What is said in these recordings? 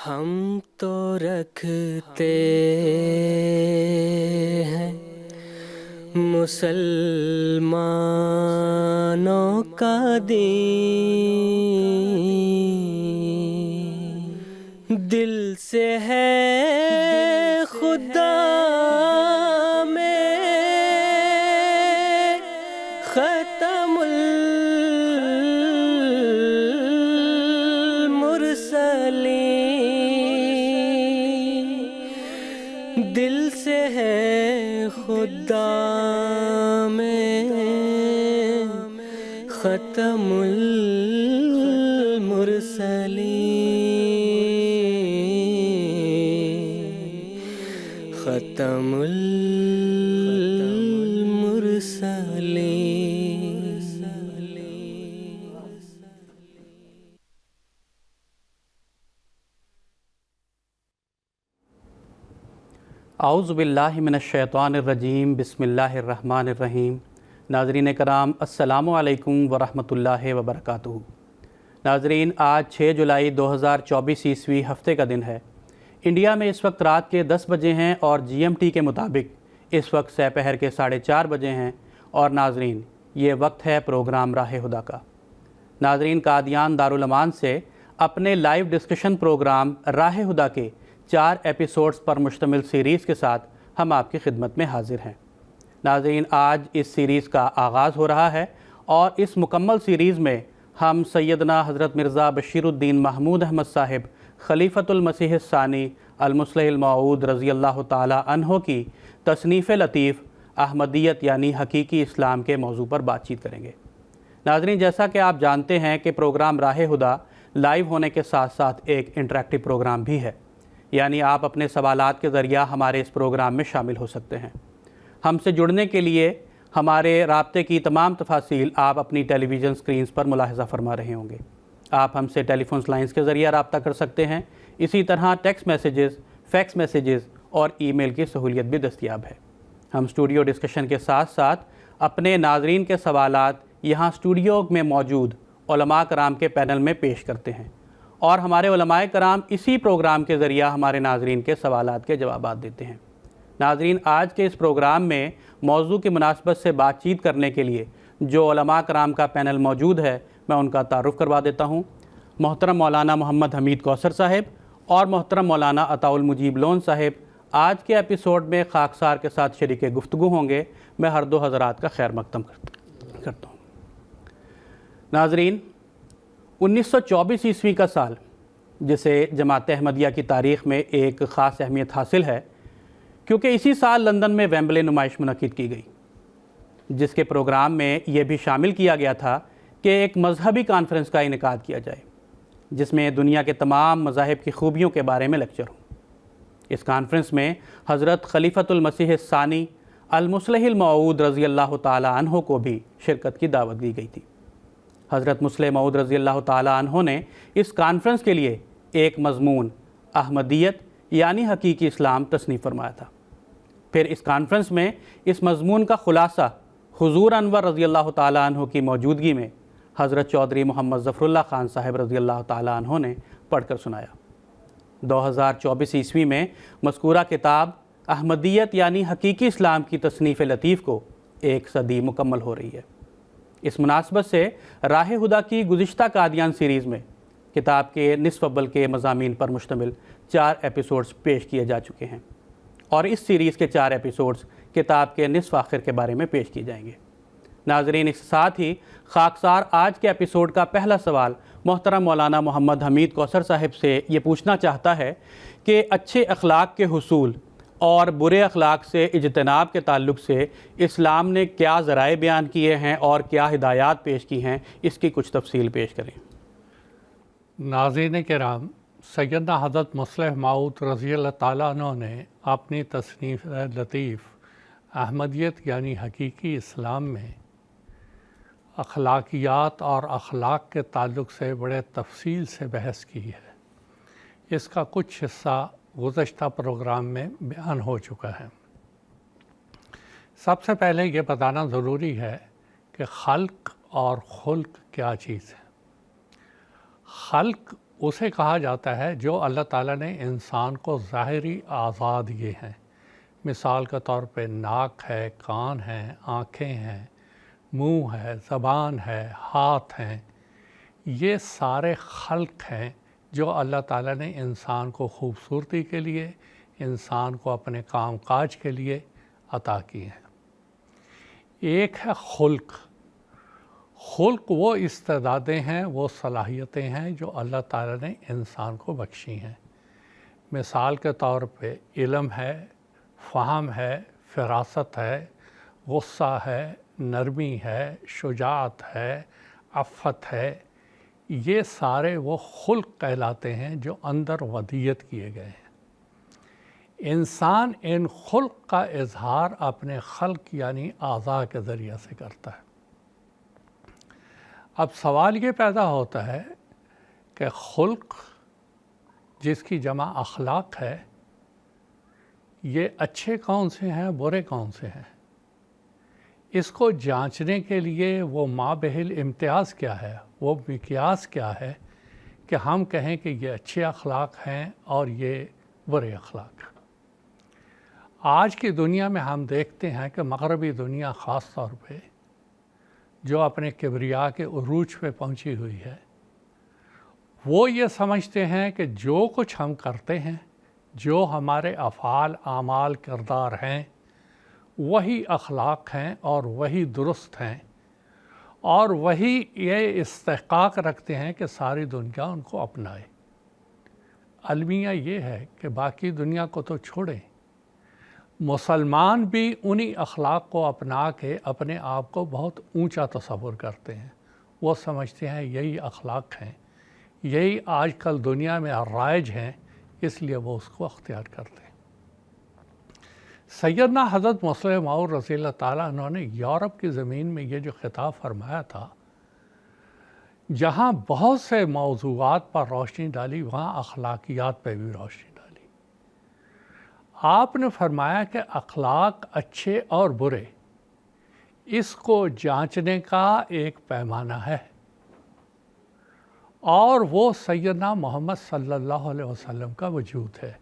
ہم تو رکھتے ہیں مسلمانوں کا دین، دل سے ہے خدا میں ختم المرسلین، دل سے ہے خدا میں ختم المرسلین، ختم المرسلین۔ اعوذ باللہ من الشیطان الرجیم، بسم اللہ الرحمن الرحیم۔ ناظرین کرام، السلام علیکم ورحمۃ اللہ وبرکاتہ۔ ناظرین، آج 6 جولائی 2024 عیسوی ہفتے کا دن ہے۔ انڈیا میں اس وقت رات کے 10 بجے ہیں اور جی ایم ٹی کے مطابق اس وقت سہ پہر کے 4:30 بجے ہیں، اور ناظرین یہ وقت ہے پروگرام راہ ہدیٰ کا۔ ناظرین، قادیان دارالمان سے اپنے لائیو ڈسکشن پروگرام راہ ہدیٰ کے 4 ایپیسوڈز پر مشتمل سیریز کے ساتھ ہم آپ کی خدمت میں حاضر ہیں۔ ناظرین، آج اس سیریز کا آغاز ہو رہا ہے، اور اس مکمل سیریز میں ہم سیدنا حضرت مرزا بشیر الدین محمود احمد صاحب خلیفۃ المسیح الثانی المصلح الموعود رضی اللہ تعالی عنہ کی تصنیف لطیف احمدیت یعنی حقیقی اسلام کے موضوع پر بات چیت کریں گے۔ ناظرین، جیسا کہ آپ جانتے ہیں کہ پروگرام راہ ہدیٰ لائیو ہونے کے ساتھ ساتھ ایک انٹریکٹیو پروگرام بھی ہے، یعنی آپ اپنے سوالات کے ذریعہ ہمارے اس پروگرام میں شامل ہو سکتے ہیں۔ ہم سے جڑنے کے لیے ہمارے رابطے کی تمام تفاصیل آپ اپنی ٹیلی ویژن سکرینز پر ملاحظہ فرما رہے ہوں گے۔ آپ ہم سے ٹیلی فون لائنز کے ذریعہ رابطہ کر سکتے ہیں، اسی طرح ٹیکسٹ میسیجز، فیکس میسیجز اور ای میل کی سہولیت بھی دستیاب ہے۔ ہم اسٹوڈیو ڈسکشن کے ساتھ ساتھ اپنے ناظرین کے سوالات یہاں اسٹوڈیو میں موجود علماء کرام کے پینل میں پیش کرتے ہیں، اور ہمارے علماء کرام اسی پروگرام کے ذریعہ ہمارے ناظرین کے سوالات کے جوابات دیتے ہیں۔ ناظرین، آج کے اس پروگرام میں موضوع کی مناسبت سے بات چیت کرنے کے لیے جو علماء کرام کا پینل موجود ہے، میں ان کا تعارف کروا دیتا ہوں۔ محترم مولانا محمد حمید کوثر صاحب اور محترم مولانا عطاء المجیب لون صاحب آج کے ایپیسوڈ میں خاکسار کے ساتھ شریک گفتگو ہوں گے۔ میں ہر دو حضرات کا خیر مقدم کرتا ہوں۔ ناظرین، 1924 عیسوی کا سال، جسے جماعت احمدیہ کی تاریخ میں ایک خاص اہمیت حاصل ہے، کیونکہ اسی سال لندن میں ویمبلے نمائش منعقد کی گئی، جس کے پروگرام میں یہ بھی شامل کیا گیا تھا کہ ایک مذہبی کانفرنس کا انعقاد کیا جائے، جس میں دنیا کے تمام مذاہب کی خوبیوں کے بارے میں لیکچر ہوں۔ اس کانفرنس میں حضرت خلیفۃ المسیح الثانی المصلح الموعود رضی اللہ تعالی عنہ کو بھی شرکت کی دعوت دی گئی تھی۔ حضرت مصلح موعود رضی اللہ تعالی عنہ نے اس کانفرنس کے لیے ایک مضمون احمدیت یعنی حقیقی اسلام تصنیف فرمایا تھا۔ پھر اس کانفرنس میں اس مضمون کا خلاصہ حضور انور رضی اللہ تعالی عنہ کی موجودگی میں حضرت چودھری محمد ظفر اللہ خان صاحب رضی اللہ تعالی عنہ نے پڑھ کر سنایا۔ 2024 عیسوی میں مذکورہ کتاب احمدیت یعنی حقیقی اسلام کی تصنیف لطیف کو 1 صدی مکمل ہو رہی ہے۔ اس مناسبت سے راہ ہدیٰ کی گزشتہ قادیان سیریز میں کتاب کے نصف اول کے مضامین پر مشتمل 4 ایپیسوڈز پیش کیے جا چکے ہیں، اور اس سیریز کے 4 ایپیسوڈز کتاب کے نصف آخر کے بارے میں پیش کیے جائیں گے۔ ناظرین، اس ساتھ ہی خاکسار آج کے ایپیسوڈ کا پہلا سوال محترم مولانا محمد حمید کوثر صاحب سے یہ پوچھنا چاہتا ہے کہ اچھے اخلاق کے حصول اور برے اخلاق سے اجتناب کے تعلق سے اسلام نے کیا ذرائع بیان کیے ہیں اور کیا ہدایات پیش کی ہیں، اس کی کچھ تفصیل پیش کریں۔ ناظرین کرام، سیدنا حضرت مصلح موعود رضی اللہ تعالیٰ عنہ نے اپنی تصنیف لطیف احمدیت یعنی حقیقی اسلام میں اخلاقیات اور اخلاق کے تعلق سے بڑے تفصیل سے بحث کی ہے۔ اس کا کچھ حصہ گزشتہ پروگرام میں بیان ہو چکا ہے۔ سب سے پہلے یہ بتانا ضروری ہے کہ خلق اور خلق کیا چیز ہے۔ خلق اسے کہا جاتا ہے جو اللہ تعالیٰ نے انسان کو ظاہری اعضاء دیے ہیں، مثال کے طور پہ ناک ہے، کان ہیں، آنکھیں ہیں، منہ ہے، زبان ہے، ہاتھ ہیں۔ یہ سارے خلق ہیں جو اللہ تعالیٰ نے انسان کو خوبصورتی کے لیے، انسان کو اپنے کام کاج کے لیے عطا کیے ہیں۔ ایک ہے خلق۔ خلق وہ استعدادیں ہیں، وہ صلاحیتیں ہیں جو اللہ تعالیٰ نے انسان کو بخشی ہیں۔ مثال کے طور پہ علم ہے، فہم ہے، فراست ہے، غصہ ہے، نرمی ہے، شجاعت ہے، عفت ہے۔ یہ سارے وہ خلق کہلاتے ہیں جو اندر ودیت کیے گئے ہیں۔ انسان ان خلق کا اظہار اپنے خلق یعنی اعضاء کے ذریعے سے کرتا ہے۔ اب سوال یہ پیدا ہوتا ہے کہ خلق جس کی جمع اخلاق ہے، یہ اچھے کون سے ہیں، برے کون سے ہیں؟ اس کو جانچنے کے لیے وہ مابہل امتیاز کیا ہے، وہ مقیاس کیا ہے کہ ہم کہیں کہ یہ اچھے اخلاق ہیں اور یہ برے اخلاق ہیں؟ آج کی دنیا میں ہم دیکھتے ہیں کہ مغربی دنیا خاص طور پہ جو اپنے کبریا کے عروج پہ پہنچی ہوئی ہے، وہ یہ سمجھتے ہیں کہ جو کچھ ہم کرتے ہیں، جو ہمارے افعال، اعمال، کردار ہیں، وہی اخلاق ہیں اور وہی درست ہیں، اور وہی یہ استحقاق رکھتے ہیں کہ ساری دنیا ان کو اپنائے۔ المیہ یہ ہے کہ باقی دنیا کو تو چھوڑیں، مسلمان بھی انہی اخلاق کو اپنا کے اپنے آپ کو بہت اونچا تصور کرتے ہیں۔ وہ سمجھتے ہیں یہی اخلاق ہیں، یہی آج کل دنیا میں رائج ہیں، اس لیے وہ اس کو اختیار کرتے ہیں۔ سیدنا حضرت مسلم موعود رضی اللہ تعالیٰ عنہ نے یورپ کی زمین میں یہ جو خطاب فرمایا تھا، جہاں بہت سے موضوعات پر روشنی ڈالی، وہاں اخلاقیات پہ بھی روشنی ڈالی۔ آپ نے فرمایا کہ اخلاق اچھے اور برے، اس کو جانچنے کا ایک پیمانہ ہے، اور وہ سیدنا محمد صلی اللہ علیہ وسلم کا وجود ہے۔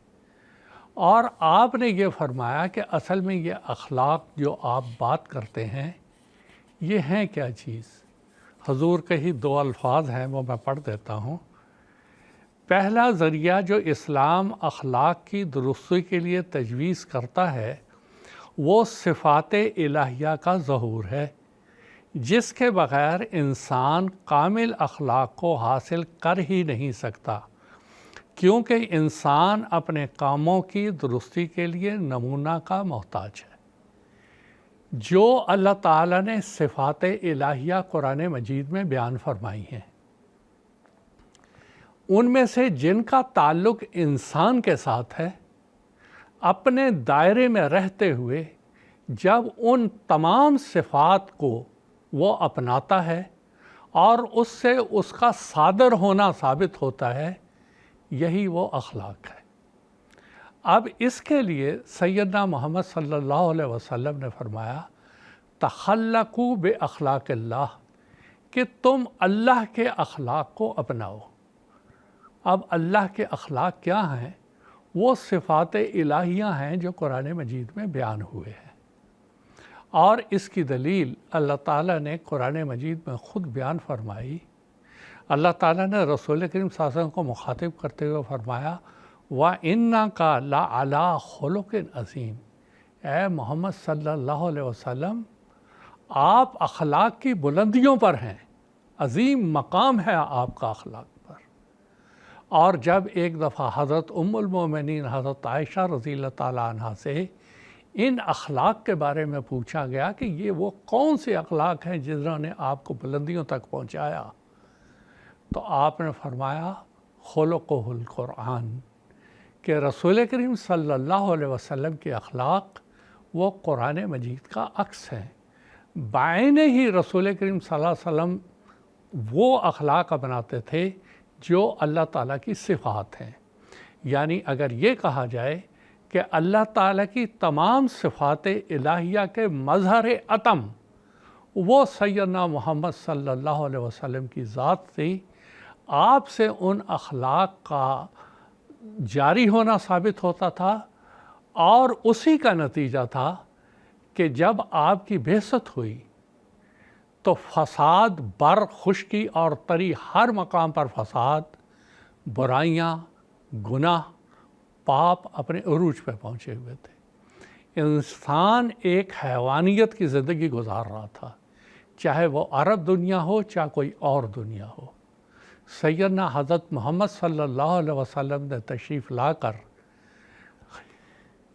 اور آپ نے یہ فرمایا کہ اصل میں یہ اخلاق جو آپ بات کرتے ہیں، یہ ہیں کیا چیز؟ حضور کے ہی دو الفاظ ہیں، وہ میں پڑھ دیتا ہوں۔ پہلا ذریعہ جو اسلام اخلاق کی درستی کے لیے تجویز کرتا ہے، وہ صفات الہیہ کا ظہور ہے، جس کے بغیر انسان کامل اخلاق کو حاصل کر ہی نہیں سکتا، کیونکہ انسان اپنے کاموں کی درستی کے لیے نمونہ کا محتاج ہے۔ جو اللہ تعالیٰ نے صفات الہیہ قرآن مجید میں بیان فرمائی ہیں، ان میں سے جن کا تعلق انسان کے ساتھ ہے، اپنے دائرے میں رہتے ہوئے جب ان تمام صفات کو وہ اپناتا ہے اور اس سے اس کا صادر ہونا ثابت ہوتا ہے، یہی وہ اخلاق ہے۔ اب اس کے لیے سیدنا محمد صلی اللہ علیہ وسلم نے فرمایا، تخلقوا باخلاق اللہ، کہ تم اللہ کے اخلاق کو اپناؤ۔ اب اللہ کے اخلاق کیا ہیں؟ وہ صفات الہیہ ہیں جو قرآن مجید میں بیان ہوئے ہیں، اور اس کی دلیل اللہ تعالیٰ نے قرآن مجید میں خود بیان فرمائی۔ اللہ تعالیٰ نے رسول کریم صلی اللہ علیہ وسلم کو مخاطب کرتے ہوئے فرمایا، وَإِنَّكَ لَعَلَىٰ خُلُقٍ عَظِيمٍ، اے محمد صلی اللہ علیہ وسلم، آپ اخلاق کی بلندیوں پر ہیں، عظیم مقام ہے آپ کا اخلاق پر۔ اور جب ایک دفعہ حضرت ام المومنین حضرت عائشہ رضی اللہ تعالیٰ عنہ سے ان اخلاق کے بارے میں پوچھا گیا کہ یہ وہ کون سے اخلاق ہیں جنہوں نے آپ کو بلندیوں تک پہنچایا، تو آپ نے فرمایا خلقہ القرآن، کہ رسول کریم صلی اللہ علیہ وسلم کے اخلاق وہ قرآن مجید کا عکس ہیں۔ بعین ہی رسول کریم صلی اللہ علیہ وسلم وہ اخلاق اپناتے تھے جو اللہ تعالیٰ کی صفات ہیں۔ یعنی اگر یہ کہا جائے کہ اللہ تعالیٰ کی تمام صفات الہیہ کے مظہر اتم وہ سیدنا محمد صلی اللہ علیہ وسلم کی ذات تھی، آپ سے ان اخلاق کا جاری ہونا ثابت ہوتا تھا، اور اسی کا نتیجہ تھا کہ جب آپ کی بعثت ہوئی تو فساد بر خشکی اور تری ہر مقام پر فساد، برائیاں، گناہ، پاپ اپنے عروج پہ پہنچے ہوئے تھے۔ انسان ایک حیوانیت کی زندگی گزار رہا تھا، چاہے وہ عرب دنیا ہو چاہے کوئی اور دنیا ہو۔ سیدنا حضرت محمد صلی اللہ علیہ وسلم نے تشریف لا کر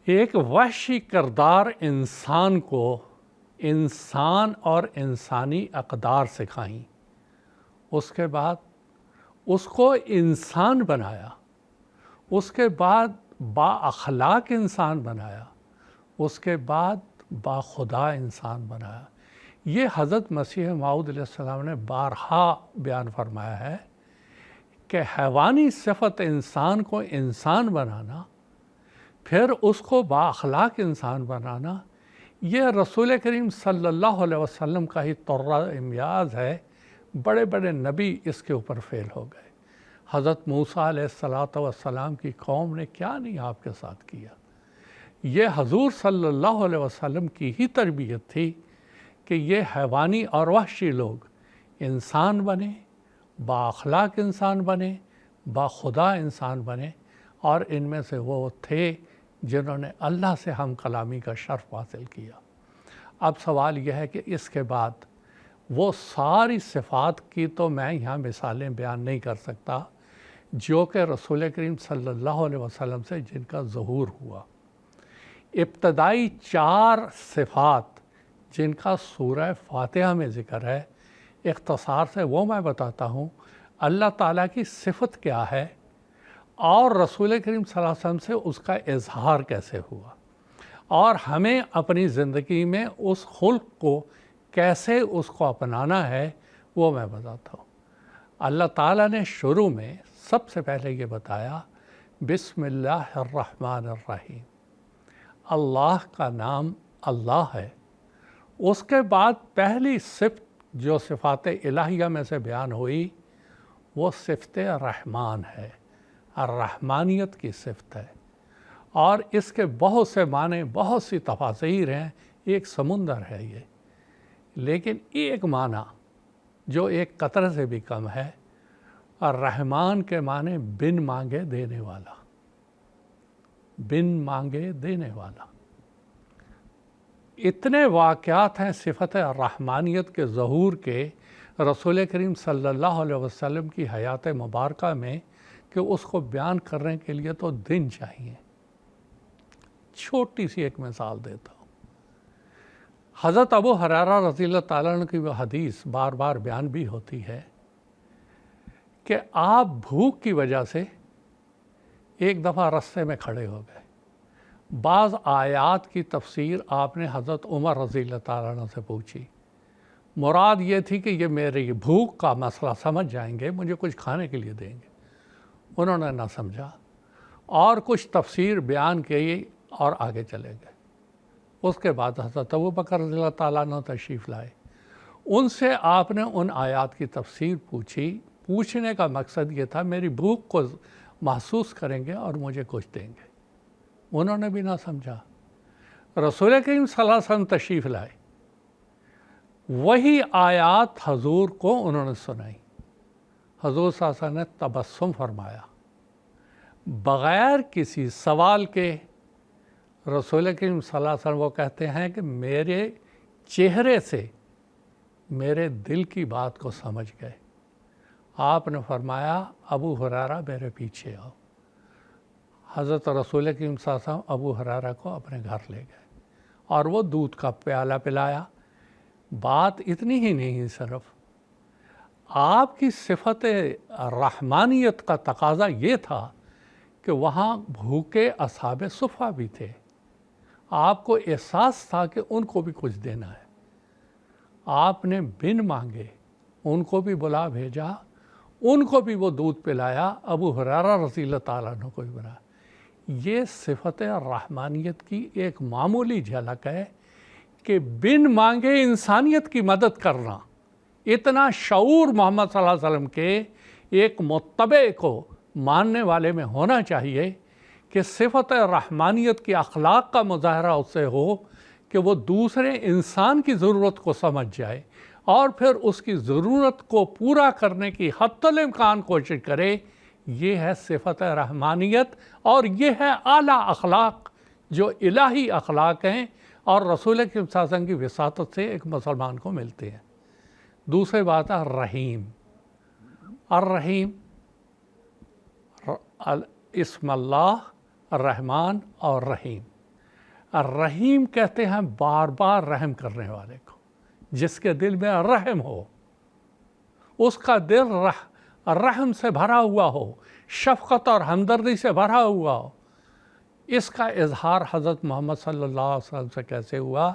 ایک وحشی کردار انسان کو انسان اور انسانی اقدار سکھائیں، اس کے بعد اس کو انسان بنایا، اس کے بعد با اخلاق انسان بنایا، اس کے بعد با خدا انسان بنایا۔ یہ حضرت مسیح موعود علیہ السلام نے بارہا بیان فرمایا ہے کہ حیوانی صفت انسان کو انسان بنانا، پھر اس کو با اخلاق انسان بنانا، یہ رسول کریم صلی اللہ علیہ وسلم کا ہی طرہ امتیاز ہے۔ بڑے بڑے نبی اس کے اوپر فیل ہو گئے۔ حضرت موسیٰ علیہ السلام کی قوم نے کیا نہیں آپ کے ساتھ کیا۔ یہ حضور صلی اللہ علیہ وسلم کی ہی تربیت تھی کہ یہ حیوانی اور وحشی لوگ انسان بنے، با اخلاق انسان بنے، با خدا انسان بنے، اور ان میں سے وہ تھے جنہوں نے اللہ سے ہم کلامی کا شرف حاصل کیا۔ اب سوال یہ ہے کہ اس کے بعد وہ ساری صفات کی تو میں یہاں مثالیں بیان نہیں کر سکتا جو کہ رسول کریم صلی اللہ علیہ وسلم سے جن کا ظہور ہوا۔ ابتدائی 4 صفات جن کا سورہ فاتحہ میں ذکر ہے، اختصار سے وہ میں بتاتا ہوں۔ اللہ تعالیٰ کی صفت کیا ہے اور رسول کریم صلی اللہ علیہ وسلم سے اس کا اظہار کیسے ہوا، اور ہمیں اپنی زندگی میں اس خلق کو کیسے اس کو اپنانا ہے، وہ میں بتاتا ہوں۔ اللہ تعالیٰ نے شروع میں سب سے پہلے یہ بتایا بسم اللہ الرحمن الرحیم، اللہ کا نام اللہ ہے۔ اس کے بعد پہلی صفت جو صفات الہیہ میں سے بیان ہوئی وہ صفت رحمان ہے، الرحمانیت کی صفت ہے، اور اس کے بہت سے معنی، بہت سی تفاسیر ہیں، ایک سمندر ہے یہ، لیکن ایک معنی جو ایک قطرے سے بھی کم ہے، الرحمن کے معنی بن مانگے دینے والا، بن مانگے دینے والا۔ اتنے واقعات ہیں صفت الرحمانیت کے ظہور کے رسول کریم صلی اللہ علیہ وسلم کی حیات مبارکہ میں کہ اس کو بیان کرنے کے لیے تو دن چاہیے۔ چھوٹی سی ایک مثال دیتا ہوں۔ حضرت ابو ہریرہ رضی اللہ تعالیٰ عنہ کی وہ حدیث بار بار بیان بھی ہوتی ہے کہ آپ بھوک کی وجہ سے ایک دفعہ رستے میں کھڑے ہو گئے۔ بعض آیات کی تفسیر آپ نے حضرت عمر رضی اللہ تعالیٰ عنہ سے پوچھی۔ مراد یہ تھی کہ یہ میری بھوک کا مسئلہ سمجھ جائیں گے، مجھے کچھ کھانے کے لیے دیں گے۔ انہوں نے نہ سمجھا اور کچھ تفسیر بیان کی اور آگے چلے گئے۔ اس کے بعد حضرت ابو بکر رضی اللہ تعالیٰ عنہ تشریف لائے، ان سے آپ نے ان آیات کی تفسیر پوچھی۔ پوچھنے کا مقصد یہ تھا میری بھوک کو محسوس کریں گے اور مجھے کچھ دیں گے۔ انہوں نے بھی نہ سمجھا۔ رسول کریم صلی اللہ علیہ وسلم تشریف لائے، وہی آیات حضور کو انہوں نے سنائی۔ حضور صلی اللہ علیہ وسلم نے تبسم فرمایا، بغیر کسی سوال کے۔ رسول کریم صلی اللہ علیہ وسلم وہ کہتے ہیں کہ میرے چہرے سے میرے دل کی بات کو سمجھ گئے۔ آپ نے فرمایا ابو ہریرہ میرے پیچھے آؤ۔ حضرت رسول کریم صلی اللہ علیہ وسلم ابو ہریرہ کو اپنے گھر لے گئے اور وہ دودھ کا پیالہ پلایا۔ بات اتنی ہی نہیں، صرف آپ کی صفت رحمانیت کا تقاضا یہ تھا کہ وہاں بھوکے اصحاب صفہ بھی تھے۔ آپ کو احساس تھا کہ ان کو بھی کچھ دینا ہے۔ آپ نے بن مانگے ان کو بھی بلا بھیجا، ان کو بھی وہ دودھ پلایا، ابو ہریرہ رضی اللہ تعالیٰ عنہ کو بھی بلایا۔ یہ صفت رحمانیت کی ایک معمولی جھلک ہے کہ بن مانگے انسانیت کی مدد کرنا۔ اتنا شعور محمد صلی اللہ علیہ وسلم کے ایک متبع کو ماننے والے میں ہونا چاہیے کہ صفت رحمانیت کی اخلاق کا مظاہرہ اس سے ہو کہ وہ دوسرے انسان کی ضرورت کو سمجھ جائے اور پھر اس کی ضرورت کو پورا کرنے کی حتی الامکان کوشش کرے۔ یہ ہے صفت رحمانیت اور یہ ہے اعلیٰ اخلاق جو الہی اخلاق ہیں اور رسول اکرم صلی اللہ علیہ وسلم کی وساطت سے ایک مسلمان کو ملتے ہیں۔ دوسری بات ہے رحیم۔ الرحیم اسم اللہ الرحمن اور رحیم۔ الرحیم کہتے ہیں بار بار رحم کرنے والے کو، جس کے دل میں رحم ہو، اس کا دل رحم سے بھرا ہوا ہو، شفقت اور ہمدردی سے بھرا ہوا ہو۔ اس کا اظہار حضرت محمد صلی اللہ علیہ وسلم سے کیسے ہوا،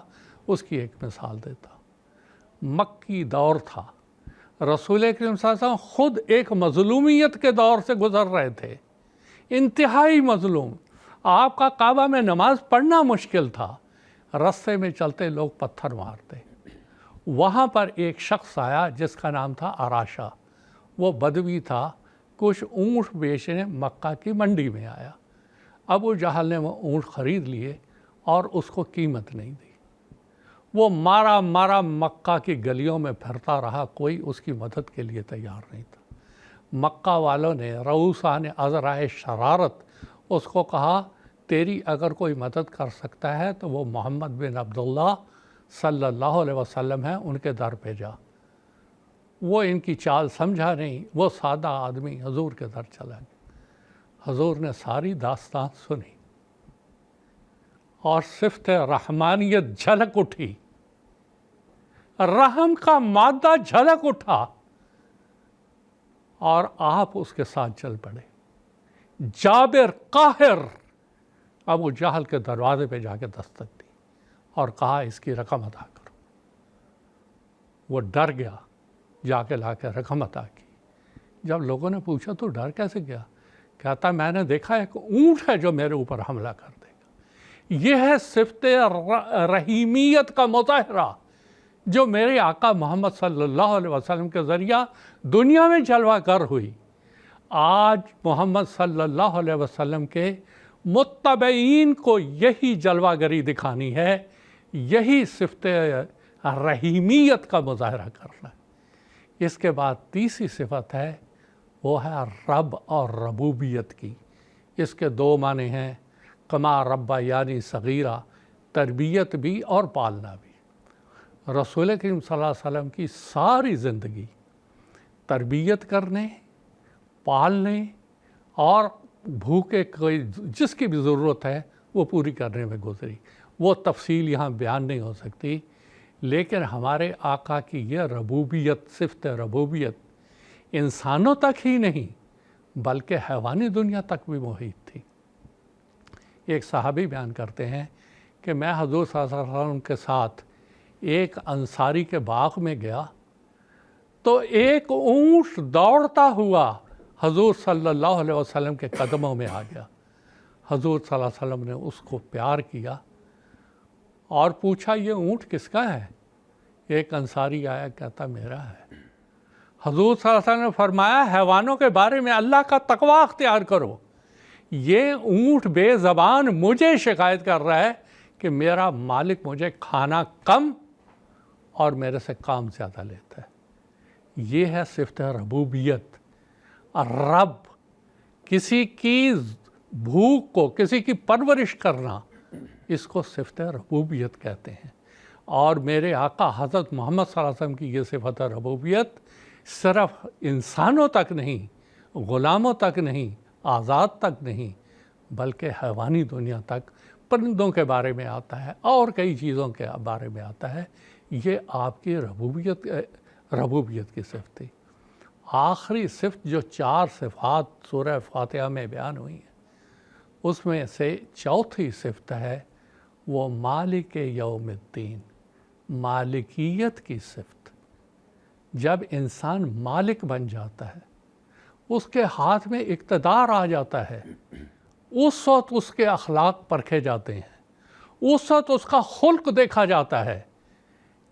اس کی ایک مثال دیتا ہوں۔ مکی دور تھا، رسول اکرم صلی اللہ علیہ وسلم خود ایک مظلومیت کے دور سے گزر رہے تھے، انتہائی مظلوم۔ آپ کا کعبہ میں نماز پڑھنا مشکل تھا، رستے میں چلتے لوگ پتھر مارتے۔ وہاں پر ایک شخص آیا جس کا نام تھا اراشا، وہ بدوی تھا، کچھ اونٹ بیچنے مکہ کی منڈی میں آیا۔ ابو جہل نے وہ اونٹ خرید لیے اور اس کو قیمت نہیں دی۔ وہ مارا مارا مکہ کی گلیوں میں پھرتا رہا، کوئی اس کی مدد کے لیے تیار نہیں تھا۔ مکہ والوں نے رؤوسان عذرائے شرارت اس کو کہا، تیری اگر کوئی مدد کر سکتا ہے تو وہ محمد بن عبداللہ صلی اللہ علیہ وسلم ہیں، ان کے در پہ جا۔ وہ ان کی چال سمجھا نہیں، وہ سادہ آدمی حضور کے در چلا گیا۔ حضور نے ساری داستان سنی اور صفت رحمانیت جھلک اٹھی، رحم کا مادہ جھلک اٹھا اور آپ اس کے ساتھ چل پڑے۔ جابر قاہر ابو جہل کے دروازے پہ جا کے دستک دی اور کہا اس کی رقم ادا کرو۔ وہ ڈر گیا، جا کے لا کے رقم ادا کی۔ جب لوگوں نے پوچھا تو ڈر کیسے گیا، کہتا میں نے دیکھا ایک اونٹ ہے جو میرے اوپر حملہ کر دے گا۔ یہ ہے صفت رحیمیت کا مظاہرہ جو میرے آقا محمد صلی اللہ علیہ وسلم کے ذریعہ دنیا میں جلوہ گر ہوئی۔ آج محمد صلی اللہ علیہ وسلم کے متبعین کو یہی جلوہ گری دکھانی ہے، یہی صفت رحیمیت کا مظاہرہ کرنا ہے۔ اس کے بعد تیسری صفت ہے، وہ ہے رب اور ربوبیت کی۔ اس کے دو معنی ہیں، کما ربا یعنی صغیرہ، تربیت بھی اور پالنا بھی۔ رسول کریم صلی اللہ علیہ وسلم کی ساری زندگی تربیت کرنے، پالنے اور بھوکے کوئی جس کی بھی ضرورت ہے وہ پوری کرنے میں گزری۔ وہ تفصیل یہاں بیان نہیں ہو سکتی، لیکن ہمارے آقا کی یہ ربوبیت، صفت ربوبیت انسانوں تک ہی نہیں بلکہ حیوانی دنیا تک بھی محیط تھی۔ ایک صحابی بیان کرتے ہیں کہ میں حضور صلی اللہ علیہ وسلم کے ساتھ ایک انصاری کے باغ میں گیا تو ایک اونٹ دوڑتا ہوا حضور صلی اللہ علیہ وسلم کے قدموں میں آ گیا۔ حضور صلی اللہ علیہ وسلم نے اس کو پیار کیا اور پوچھا یہ اونٹ کس کا ہے؟ ایک انصاری آیا، کہتا میرا ہے۔ حضور صلی اللہ علیہ وسلم نے فرمایا حیوانوں کے بارے میں اللہ کا تقوی اختیار کرو۔ یہ اونٹ بے زبان مجھے شکایت کر رہا ہے کہ میرا مالک مجھے کھانا کم اور میرے سے کام زیادہ لیتا ہے۔ یہ ہے صفت ربوبیت۔ رب، کسی کی بھوک کو، کسی کی پرورش کرنا، اس کو صفت ربوبیت کہتے ہیں۔ اور میرے آقا حضرت محمد صلی اللہ علیہ وسلم کی یہ صفت ربوبیت صرف انسانوں تک نہیں، غلاموں تک نہیں، آزاد تک نہیں، بلکہ حیوانی دنیا تک، پرندوں کے بارے میں آتا ہے اور کئی چیزوں کے بارے میں آتا ہے۔ یہ آپ کی ربوبیت کی صفت تھی۔ آخری صفت جو 4 صفات سورہ فاتحہ میں بیان ہوئی ہیں، اس میں سے چوتھی صفت ہے وہ مالک یوم الدین، مالکیت کی صفت۔ جب انسان مالک بن جاتا ہے، اس کے ہاتھ میں اقتدار آ جاتا ہے، اس وقت اس کے اخلاق پرکھے جاتے ہیں، اس وقت اس کا خلق دیکھا جاتا ہے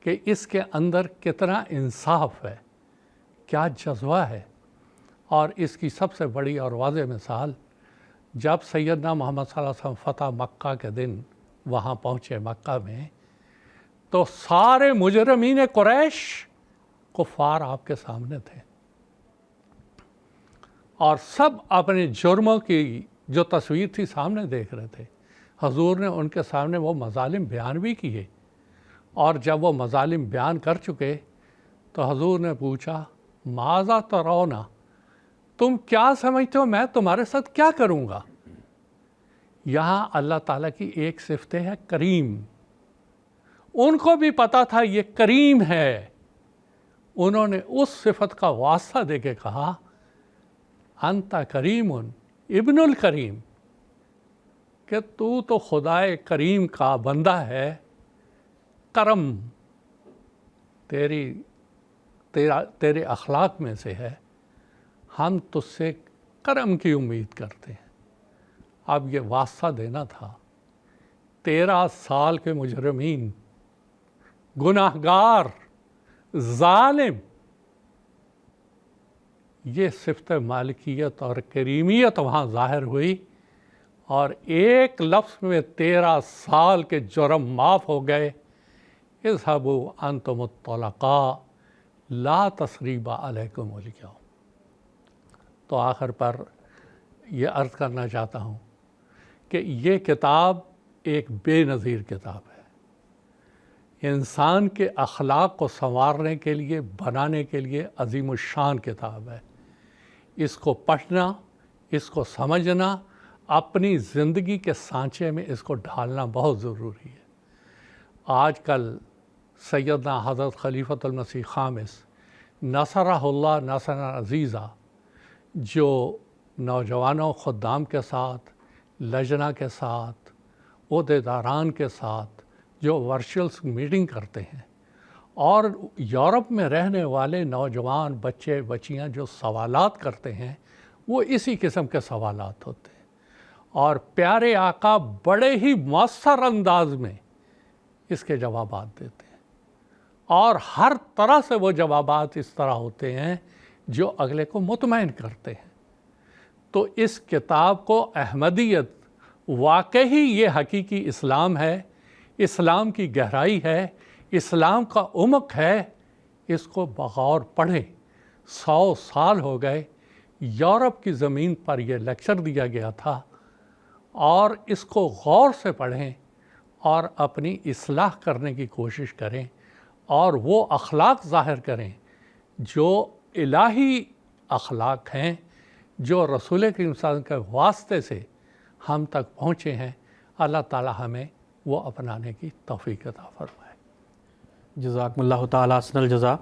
کہ اس کے اندر کتنا انصاف ہے، کیا جذبہ ہے۔ اور اس کی سب سے بڑی اور واضح مثال جب سیدنا محمد صلی اللہ علیہ وسلم فتح مکہ کے دن وہاں پہنچے مکہ میں، تو سارے مجرمین قریش کفار آپ کے سامنے تھے، اور سب اپنے جرموں کی جو تصویر تھی سامنے دیکھ رہے تھے۔ حضور نے ان کے سامنے وہ مظالم بیان بھی کیے، اور جب وہ مظالم بیان کر چکے تو حضور نے پوچھا ماذا ترونا، تم کیا سمجھتے ہو میں تمہارے ساتھ کیا کروں گا؟ یہاں اللہ تعالیٰ کی ایک صفت ہے کریم، ان کو بھی پتا تھا یہ کریم ہے، انہوں نے اس صفت کا واسطہ دے کے کہا انت کریم ابن الکریم، کہ تو خدائے کریم کا بندہ ہے، کرم تیرے اخلاق میں سے ہے، ہم تجھ سے کرم کی امید کرتے ہیں۔ اب یہ واسطہ دینا تھا 13 سال کے مجرمین، گناہگار، ظالم، یہ صفت مالکیت اور کریمیت وہاں ظاہر ہوئی، اور ایک لفظ میں 13 سال کے جرم معاف ہو گئے۔ اذهبوا انتم الطلقاء لا تثریب علیکم اليوم۔ تو آخر پر یہ عرض کرنا چاہتا ہوں کہ یہ کتاب ایک بے نظیر کتاب ہے، انسان کے اخلاق کو سنوارنے کے لیے، بنانے کے لیے عظیم الشان کتاب ہے۔ اس کو پڑھنا، اس کو سمجھنا، اپنی زندگی کے سانچے میں اس کو ڈھالنا بہت ضروری ہے۔ آج کل سیدنا حضرت خلیفۃ المسیح خامس نصرہ اللہ نصرا عزیزہ جو نوجوانوں خدام کے ساتھ، لجنہ کے ساتھ، عہدیداران کے ساتھ جو ورچوئل میٹنگ کرتے ہیں، اور یورپ میں رہنے والے نوجوان بچے بچیاں جو سوالات کرتے ہیں، وہ اسی قسم کے سوالات ہوتے ہیں، اور پیارے آقا بڑے ہی مؤثر انداز میں اس کے جوابات دیتے ہیں، اور ہر طرح سے وہ جوابات اس طرح ہوتے ہیں جو اگلے کو مطمئن کرتے ہیں۔ تو اس کتاب کو احمدیت واقعی یہ حقیقی اسلام ہے، اسلام کی گہرائی ہے، اسلام کا عمق ہے، اس کو بغور پڑھیں۔ 100 سال ہو گئے یورپ کی زمین پر یہ لیکچر دیا گیا تھا، اور اس کو غور سے پڑھیں اور اپنی اصلاح کرنے کی کوشش کریں، اور وہ اخلاق ظاہر کریں جو الہی اخلاق ہیں، جو رسول کریم صلی اللہ علیہ وسلم کے واسطے سے ہم تک پہنچے ہیں۔ اللہ تعالی ہمیں وہ اپنانے کی توفیق عطا فرمائے۔ جزاکم اللہ تعالیٰ حسن الجزا۔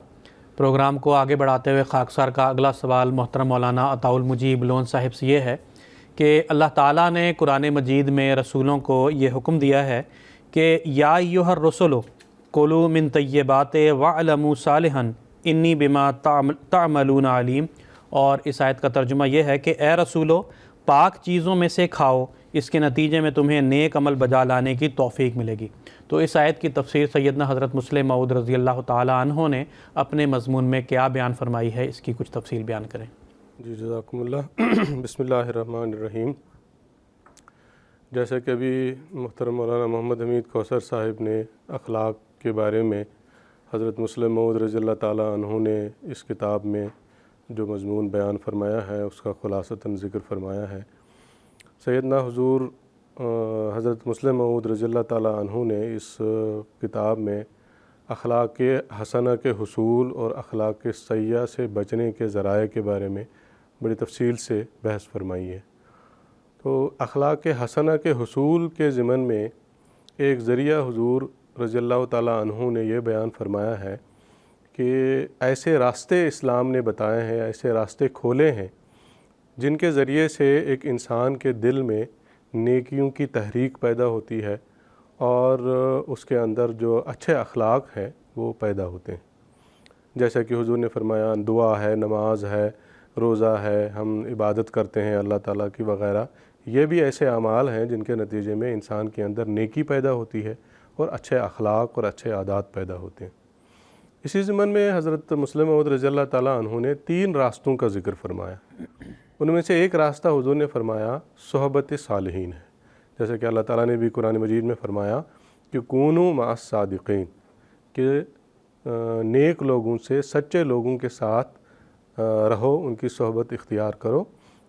پروگرام کو آگے بڑھاتے ہوئے خاکسار کا اگلا سوال محترم مولانا عطاء المجیب لون صاحب سے یہ ہے کہ اللہ تعالیٰ نے قرآن مجید میں رسولوں کو یہ حکم دیا ہے کہ یا ایھا الرسل کلوا من طیبات واعلموا صالحا انی بما تعملون علیم، اور اس آیت کا ترجمہ یہ ہے کہ اے رسولو پاک چیزوں میں سے کھاؤ، اس کے نتیجے میں تمہیں نیک عمل بجا لانے کی توفیق ملے گی۔ تو اس آیت کی تفسیر سیدنا حضرت مسلم موعود رضی اللہ تعالیٰ عنہ نے اپنے مضمون میں کیا بیان فرمائی ہے، اس کی کچھ تفصیل بیان کریں۔ جی جزاکم اللہ۔ بسم اللہ الرحمن الرحیم۔ جیسا کہ ابھی محترم مولانا محمد حمید کوثر صاحب نے اخلاق کے بارے میں حضرت مسلم موعود رضی اللہ تعالیٰ عنہ نے اس کتاب میں جو مضمون بیان فرمایا ہے اس کا خلاصتاً ذکر فرمایا ہے، سیدنا حضور حضرت مسلم موعود رضی اللہ تعالیٰ عنہ نے اس کتاب میں اخلاق حسنہ کے حصول اور اخلاق سیئہ سے بچنے کے ذرائع کے بارے میں بڑی تفصیل سے بحث فرمائی ہے۔ تو اخلاق حسنہ کے حصول کے ضمن میں ایک ذریعہ حضور رضی اللہ تعالیٰ عنہ نے یہ بیان فرمایا ہے کہ ایسے راستے اسلام نے بتائے ہیں، ایسے راستے کھولے ہیں جن کے ذریعے سے ایک انسان کے دل میں نیکیوں کی تحریک پیدا ہوتی ہے، اور اس کے اندر جو اچھے اخلاق ہیں وہ پیدا ہوتے ہیں۔ جیسا کہ حضور نے فرمایا دعا ہے، نماز ہے، روزہ ہے، ہم عبادت کرتے ہیں اللہ تعالیٰ کی وغیرہ، یہ بھی ایسے اعمال ہیں جن کے نتیجے میں انسان کے اندر نیکی پیدا ہوتی ہے اور اچھے اخلاق اور اچھے عادات پیدا ہوتے ہیں۔ اسی ضمن میں حضرت مسلم موعود رضی اللہ تعالیٰ عنہ نے 3 راستوں کا ذکر فرمایا. ان میں سے ایک راستہ حضور نے فرمایا صحبت صالحین ہے. جیسے کہ اللہ تعالیٰ نے بھی قرآن مجید میں فرمایا کہ کونوا مع الصادقین، کہ نیک لوگوں سے، سچے لوگوں کے ساتھ رہو، ان کی صحبت اختیار کرو،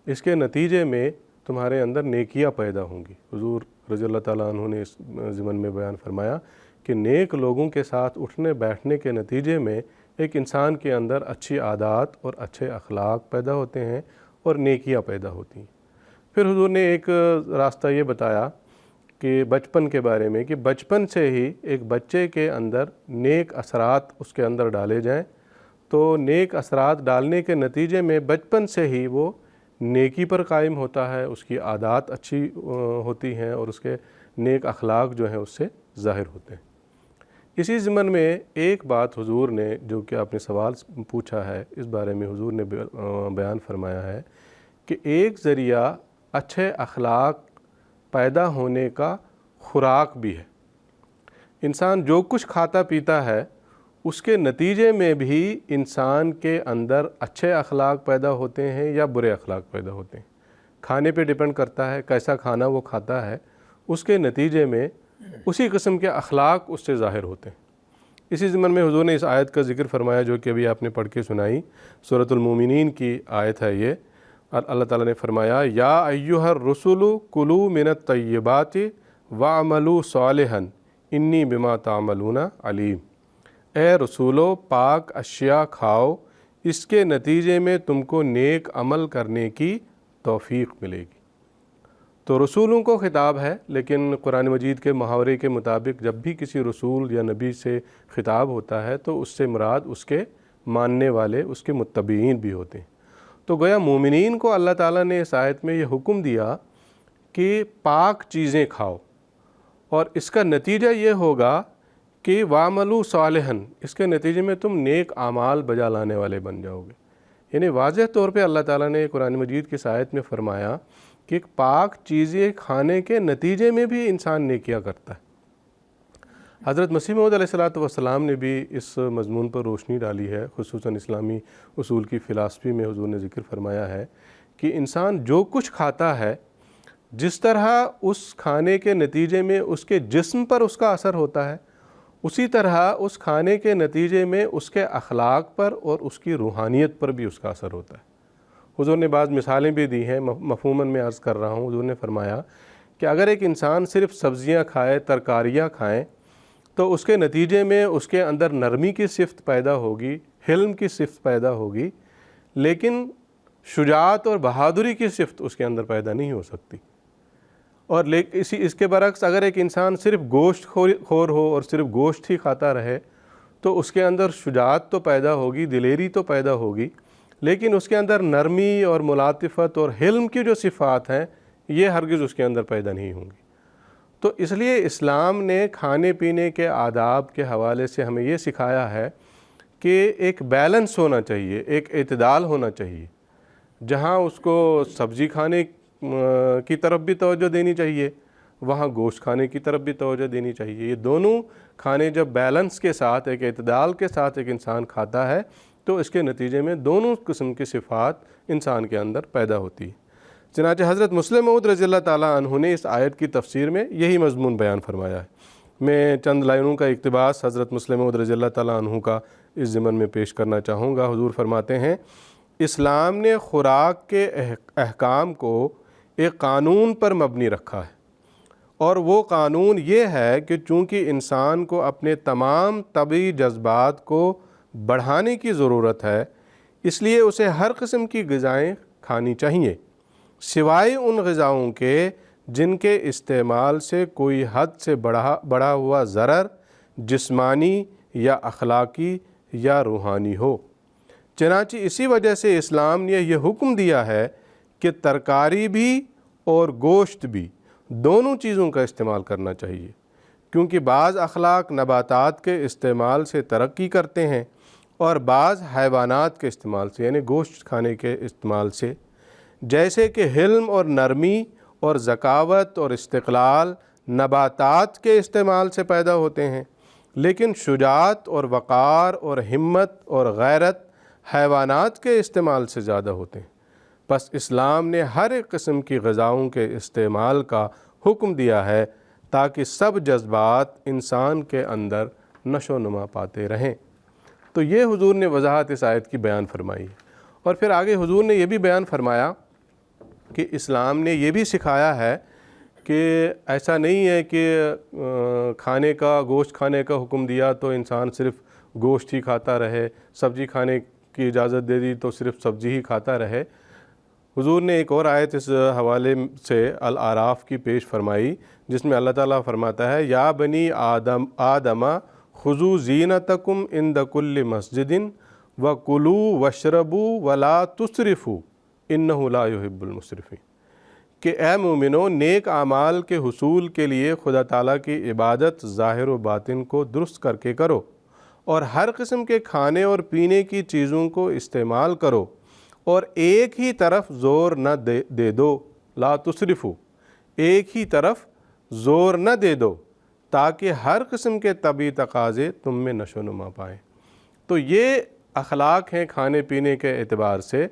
اس کے نتیجے میں تمہارے اندر نیکیاں پیدا ہوں گی. حضور رضی اللہ تعالیٰ عنہ نے اس ضمن میں بیان فرمایا کہ نیک لوگوں کے ساتھ اٹھنے بیٹھنے کے نتیجے میں ایک انسان کے اندر اچھی عادات اور اچھے اخلاق پیدا ہوتے ہیں اور نیکیاں پیدا ہوتی ہیں. پھر حضور نے ایک راستہ یہ بتایا کہ بچپن کے بارے میں، کہ بچپن سے ہی ایک بچے کے اندر نیک اثرات اس کے اندر ڈالے جائیں، تو نیک اثرات ڈالنے کے نتیجے میں بچپن سے ہی وہ نیکی پر قائم ہوتا ہے، اس کی عادات اچھی ہوتی ہیں اور اس کے نیک اخلاق جو ہیں اس سے ظاہر ہوتے ہیں. اسی ضمن میں ایک بات حضور نے، جو کہ آپ نے سوال پوچھا ہے، اس بارے میں حضور نے بیان فرمایا ہے کہ ایک ذریعہ اچھے اخلاق پیدا ہونے کا خوراک بھی ہے. انسان جو کچھ کھاتا پیتا ہے اس کے نتیجے میں بھی انسان کے اندر اچھے اخلاق پیدا ہوتے ہیں یا برے اخلاق پیدا ہوتے ہیں. کھانے پہ ڈیپینڈ کرتا ہے، کیسا کھانا وہ کھاتا ہے، اس کے نتیجے میں اسی قسم کے اخلاق اس سے ظاہر ہوتے ہیں. اسی ضمن میں حضور نے اس آیت کا ذکر فرمایا جو کہ ابھی آپ نے پڑھ کے سنائی، سورۃ المومنین کی آیت ہے یہ. اللہ تعالیٰ نے فرمایا یا ایھا الرسل کلوا من الطیبات واعملوا صالحا انی بما تعملون علیم. اے رسولو، پاک اشیاء کھاؤ، اس کے نتیجے میں تم کو نیک عمل کرنے کی توفیق ملے گی. تو رسولوں کو خطاب ہے، لیکن قرآن مجید کے محاورے کے مطابق جب بھی کسی رسول یا نبی سے خطاب ہوتا ہے تو اس سے مراد اس کے ماننے والے، اس کے متبعین بھی ہوتے ہیں. تو گویا مومنین کو اللہ تعالیٰ نے اس آیت میں یہ حکم دیا کہ پاک چیزیں کھاؤ، اور اس کا نتیجہ یہ ہوگا کہ وَعْمَلُوا صَالِحًا، اس کے نتیجے میں تم نیک اعمال بجا لانے والے بن جاؤ گے. یعنی واضح طور پہ اللہ تعالیٰ نے قرآن مجید کی آیت میں فرمایا کہ ایک پاک چیزیں کھانے کے نتیجے میں بھی انسان نیکیاں کرتا ہے. حضرت مسیح موعود علیہ السلام نے بھی اس مضمون پر روشنی ڈالی ہے. خصوصاً اسلامی اصول کی فلسفی میں حضور نے ذکر فرمایا ہے کہ انسان جو کچھ کھاتا ہے، جس طرح اس کھانے کے نتیجے میں اس کے جسم پر اس کا اثر ہوتا ہے، اسی طرح اس کھانے کے نتیجے میں اس کے اخلاق پر اور اس کی روحانیت پر بھی اس کا اثر ہوتا ہے. حضور نے بعض مثالیں بھی دی ہیں، مفہوماً میں عرض کر رہا ہوں. حضور نے فرمایا کہ اگر ایک انسان صرف سبزیاں کھائے، ترکاریاں کھائیں، تو اس کے نتیجے میں اس کے اندر نرمی کی صفت پیدا ہوگی، حلم کی صفت پیدا ہوگی، لیکن شجاعت اور بہادری کی صفت اس کے اندر پیدا نہیں ہو سکتی. اور اس کے برعکس اگر ایک انسان صرف گوشت خور ہو اور صرف گوشت ہی کھاتا رہے تو اس کے اندر شجاعت تو پیدا ہوگی، دلیری تو پیدا ہوگی، لیکن اس کے اندر نرمی اور ملاطفت اور حلم کی جو صفات ہیں یہ ہرگز اس کے اندر پیدا نہیں ہوں گی. تو اس لیے اسلام نے کھانے پینے کے آداب کے حوالے سے ہمیں یہ سکھایا ہے کہ ایک بیلنس ہونا چاہیے، ایک اعتدال ہونا چاہیے. جہاں اس کو سبزی کھانے کی طرف بھی توجہ دینی چاہیے، وہاں گوشت کھانے کی طرف بھی توجہ دینی چاہیے. یہ دونوں کھانے جب بیلنس کے ساتھ، ایک اعتدال کے ساتھ ایک انسان کھاتا ہے تو اس کے نتیجے میں دونوں قسم کی صفات انسان کے اندر پیدا ہوتی ہے. چنانچہ حضرت مسلم موعود رضی اللہ تعالیٰ عنہ نے اس آیت کی تفسیر میں یہی مضمون بیان فرمایا ہے. میں چند لائنوں کا اقتباس حضرت مسلم موعود رضی اللہ تعالیٰ عنہ کا اس ضمن میں پیش کرنا چاہوں گا. حضور فرماتے ہیں، اسلام نے خوراک کے احکام کو ایک قانون پر مبنی رکھا ہے، اور وہ قانون یہ ہے کہ چونکہ انسان کو اپنے تمام طبعی جذبات کو بڑھانے کی ضرورت ہے، اس لیے اسے ہر قسم کی غذائیں کھانی چاہیے، سوائے ان غذاؤں کے جن کے استعمال سے کوئی حد سے بڑھا ہوا ضرر جسمانی یا اخلاقی یا روحانی ہو. چنانچہ اسی وجہ سے اسلام نے یہ حکم دیا ہے کہ ترکاری بھی اور گوشت بھی دونوں چیزوں کا استعمال کرنا چاہیے، کیونکہ بعض اخلاق نباتات کے استعمال سے ترقی کرتے ہیں اور بعض حیوانات کے استعمال سے، یعنی گوشت کھانے کے استعمال سے. جیسے کہ حلم اور نرمی اور ذکاوت اور استقلال نباتات کے استعمال سے پیدا ہوتے ہیں، لیکن شجاعت اور وقار اور ہمت اور غیرت حیوانات کے استعمال سے زیادہ ہوتے ہیں۔ بس اسلام نے ہر ایک قسم کی غذاؤں کے استعمال کا حکم دیا ہے تاکہ سب جذبات انسان کے اندر نشو و نما پاتے رہیں۔ تو یہ حضور نے وضاحت اس آیت کی بیان فرمائی ہے۔ اور پھر آگے حضور نے یہ بھی بیان فرمایا کہ اسلام نے یہ بھی سکھایا ہے کہ ایسا نہیں ہے کہ کھانے کا گوشت کھانے کا حکم دیا تو انسان صرف گوشت ہی کھاتا رہے، سبزی کھانے کی اجازت دے دی تو صرف سبزی ہی کھاتا رہے۔ حضور نے ایک اور آیت اس حوالے سے الاعراف کی پیش فرمائی جس میں اللہ تعالیٰ فرماتا ہے یا بنی آدم خذوا زینتکم عند کل مسجد وکلوا واشربوا ولا تسرفوا انہ لا یحب المسرفین، کہ اے مومنو نیک اعمال کے حصول کے لیے خدا تعالیٰ کی عبادت ظاہر و باطن کو درست کر کے کرو، اور ہر قسم کے کھانے اور پینے کی چیزوں کو استعمال کرو، اور ایک ہی طرف زور نہ دے دو، لا تسرفوا، ایک ہی طرف زور نہ دے دو تاکہ ہر قسم کے طبعی تقاضے تم میں نشو و نما پائیں۔ تو یہ اخلاق ہیں کھانے پینے کے اعتبار سے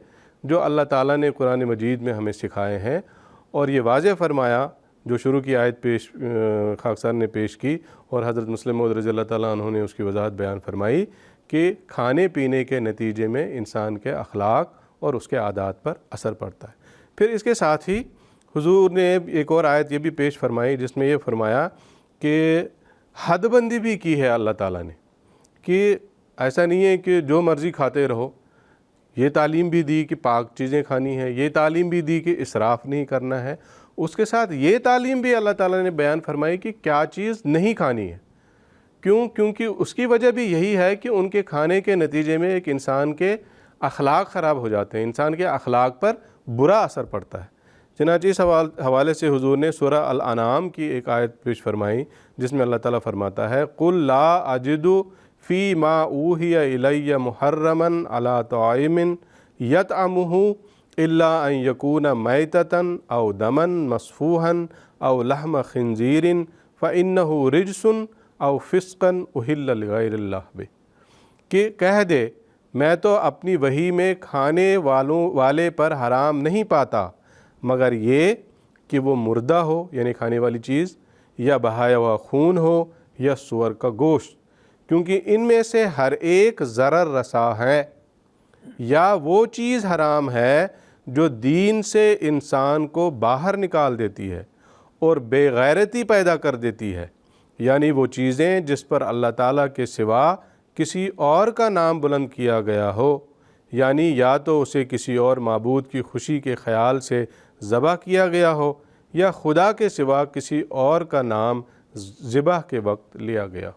جو اللہ تعالیٰ نے قرآن مجید میں ہمیں سکھائے ہیں، اور یہ واضح فرمایا جو شروع کی آیت خاکسار نے پیش کی اور حضرت مسلم موعود رضی اللہ تعالیٰ عنہ نے اس کی وضاحت بیان فرمائی کہ کھانے پینے کے نتیجے میں انسان کے اخلاق اور اس کے عادات پر اثر پڑتا ہے۔ پھر اس کے ساتھ ہی حضور نے ایک اور آیت یہ بھی پیش فرمائی جس میں یہ فرمایا کہ حد بندی بھی کی ہے اللہ تعالیٰ نے، کہ ایسا نہیں ہے کہ جو مرضی کھاتے رہو، یہ تعلیم بھی دی کہ پاک چیزیں کھانی ہے، یہ تعلیم بھی دی کہ اسراف نہیں کرنا ہے، اس کے ساتھ یہ تعلیم بھی اللہ تعالیٰ نے بیان فرمائی کہ کیا چیز نہیں کھانی ہے۔ کیونکہ اس کی وجہ بھی یہی ہے کہ ان کے کھانے کے نتیجے میں ایک انسان کے اخلاق خراب ہو جاتے ہیں، انسان کے اخلاق پر برا اثر پڑتا ہے۔ چنانچہ اس حوالے سے حضور نے سورہ الانعام کی ایک آیت پیش فرمائی جس میں اللہ تعالیٰ فرماتا ہے قُل لا اجد فی ما اوحی الی محرما علی طاعم یطعمہ الا ان یکون میتۃ او دما مسفوحا او لحم خنزیر فانہ رجس او فسقا اہل لغیر اللہ بہ، کہ کہہ دے میں تو اپنی وحی میں کھانے والے پر حرام نہیں پاتا مگر یہ کہ وہ مردہ ہو یعنی کھانے والی چیز، یا بہایا ہوا خون ہو، یا سور کا گوشت، کیونکہ ان میں سے ہر ایک ضرر رسا ہے، یا وہ چیز حرام ہے جو دین سے انسان کو باہر نکال دیتی ہے اور بے غیرتی پیدا کر دیتی ہے، یعنی وہ چیزیں جس پر اللہ تعالیٰ کے سوا کسی اور کا نام بلند کیا گیا ہو، یعنی یا تو اسے کسی اور معبود کی خوشی کے خیال سے ذبح کیا گیا ہو، یا خدا کے سوا کسی اور کا نام ذبح کے وقت لیا گیا۔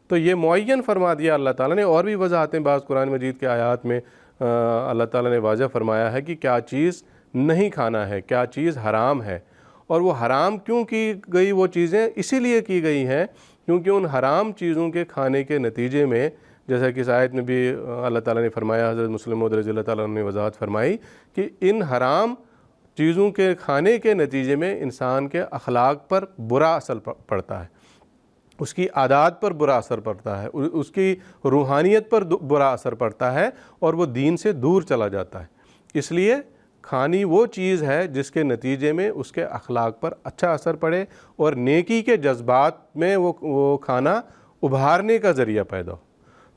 تو یہ معین فرما دیا اللہ تعالیٰ نے، اور بھی وضاحتیں بعض قرآن مجید کے آیات میں اللہ تعالیٰ نے واضح فرمایا ہے کہ کیا چیز نہیں کھانا ہے، کیا چیز حرام ہے، اور وہ حرام کیوں کی گئی وہ چیزیں اسی لیے کی گئی ہیں کیونکہ ان حرام چیزوں کے کھانے کے نتیجے میں، جیسا کہ اس آیت میں بھی اللہ تعالیٰ نے فرمایا، حضرت مسلم موعود رضی اللہ تعالیٰ عنہ نے وضاحت فرمائی کہ ان حرام چیزوں کے کھانے کے نتیجے میں انسان کے اخلاق پر برا اثر پڑتا ہے، اس کی عادات پر برا اثر پڑتا ہے، اس کی روحانیت پر برا اثر پڑتا ہے، اور وہ دین سے دور چلا جاتا ہے۔ اس لیے کھانی وہ چیز ہے جس کے نتیجے میں اس کے اخلاق پر اچھا اثر پڑے اور نیکی کے جذبات میں وہ کھانا ابھارنے کا ذریعہ پیدا ہو۔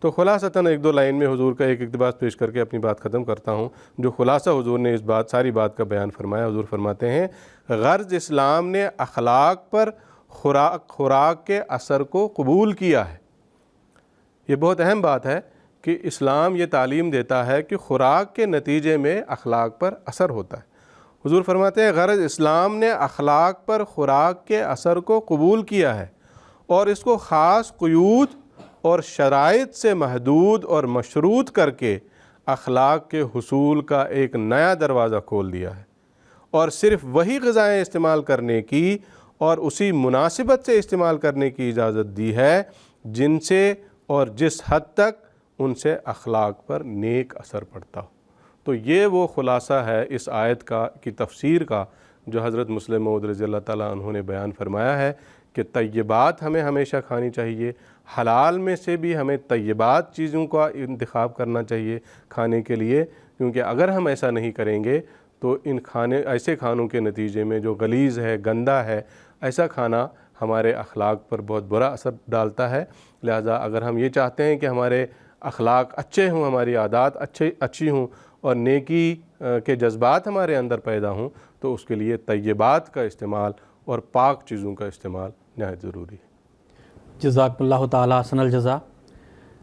تو خلاصتاً ایک دو لائن میں حضور کا ایک اقتباس پیش کر کے اپنی بات ختم کرتا ہوں۔ جو خلاصہ حضور نے اس ساری بات کا بیان فرمایا، حضور فرماتے ہیں غرض اسلام نے اخلاق پر خوراک کے اثر کو قبول کیا ہے۔ یہ بہت اہم بات ہے کہ اسلام یہ تعلیم دیتا ہے کہ خوراک کے نتیجے میں اخلاق پر اثر ہوتا ہے۔ حضور فرماتے ہیں غرض اسلام نے اخلاق پر خوراک کے اثر کو قبول کیا ہے اور اس کو خاص قیود اور شرائط سے محدود اور مشروط کر کے اخلاق کے حصول کا ایک نیا دروازہ کھول دیا ہے، اور صرف وہی غذائیں استعمال کرنے کی اور اسی مناسبت سے استعمال کرنے کی اجازت دی ہے جن سے اور جس حد تک ان سے اخلاق پر نیک اثر پڑتا ہو۔ تو یہ وہ خلاصہ ہے اس آیت کی تفسیر کا جو حضرت مسلم موعود رضی اللہ تعالیٰ عنہ نے بیان فرمایا ہے کہ طیبات ہمیں ہمیشہ کھانی چاہیے، حلال میں سے بھی ہمیں طیبات چیزوں کا انتخاب کرنا چاہیے کھانے کے لیے، کیونکہ اگر ہم ایسا نہیں کریں گے تو ایسے کھانوں کے نتیجے میں جو غلیظ ہے، گندا ہے، ایسا کھانا ہمارے اخلاق پر بہت برا اثر ڈالتا ہے۔ لہٰذا اگر ہم یہ چاہتے ہیں کہ ہمارے اخلاق اچھے ہوں، ہماری عادات اچھی ہوں اور نیکی کے جذبات ہمارے اندر پیدا ہوں، تو اس کے لیے طیبات کا استعمال اور پاک چیزوں کا استعمال نہایت ضروری ہے۔ جزاک اللہ تعالیٰ احسن الجزا۔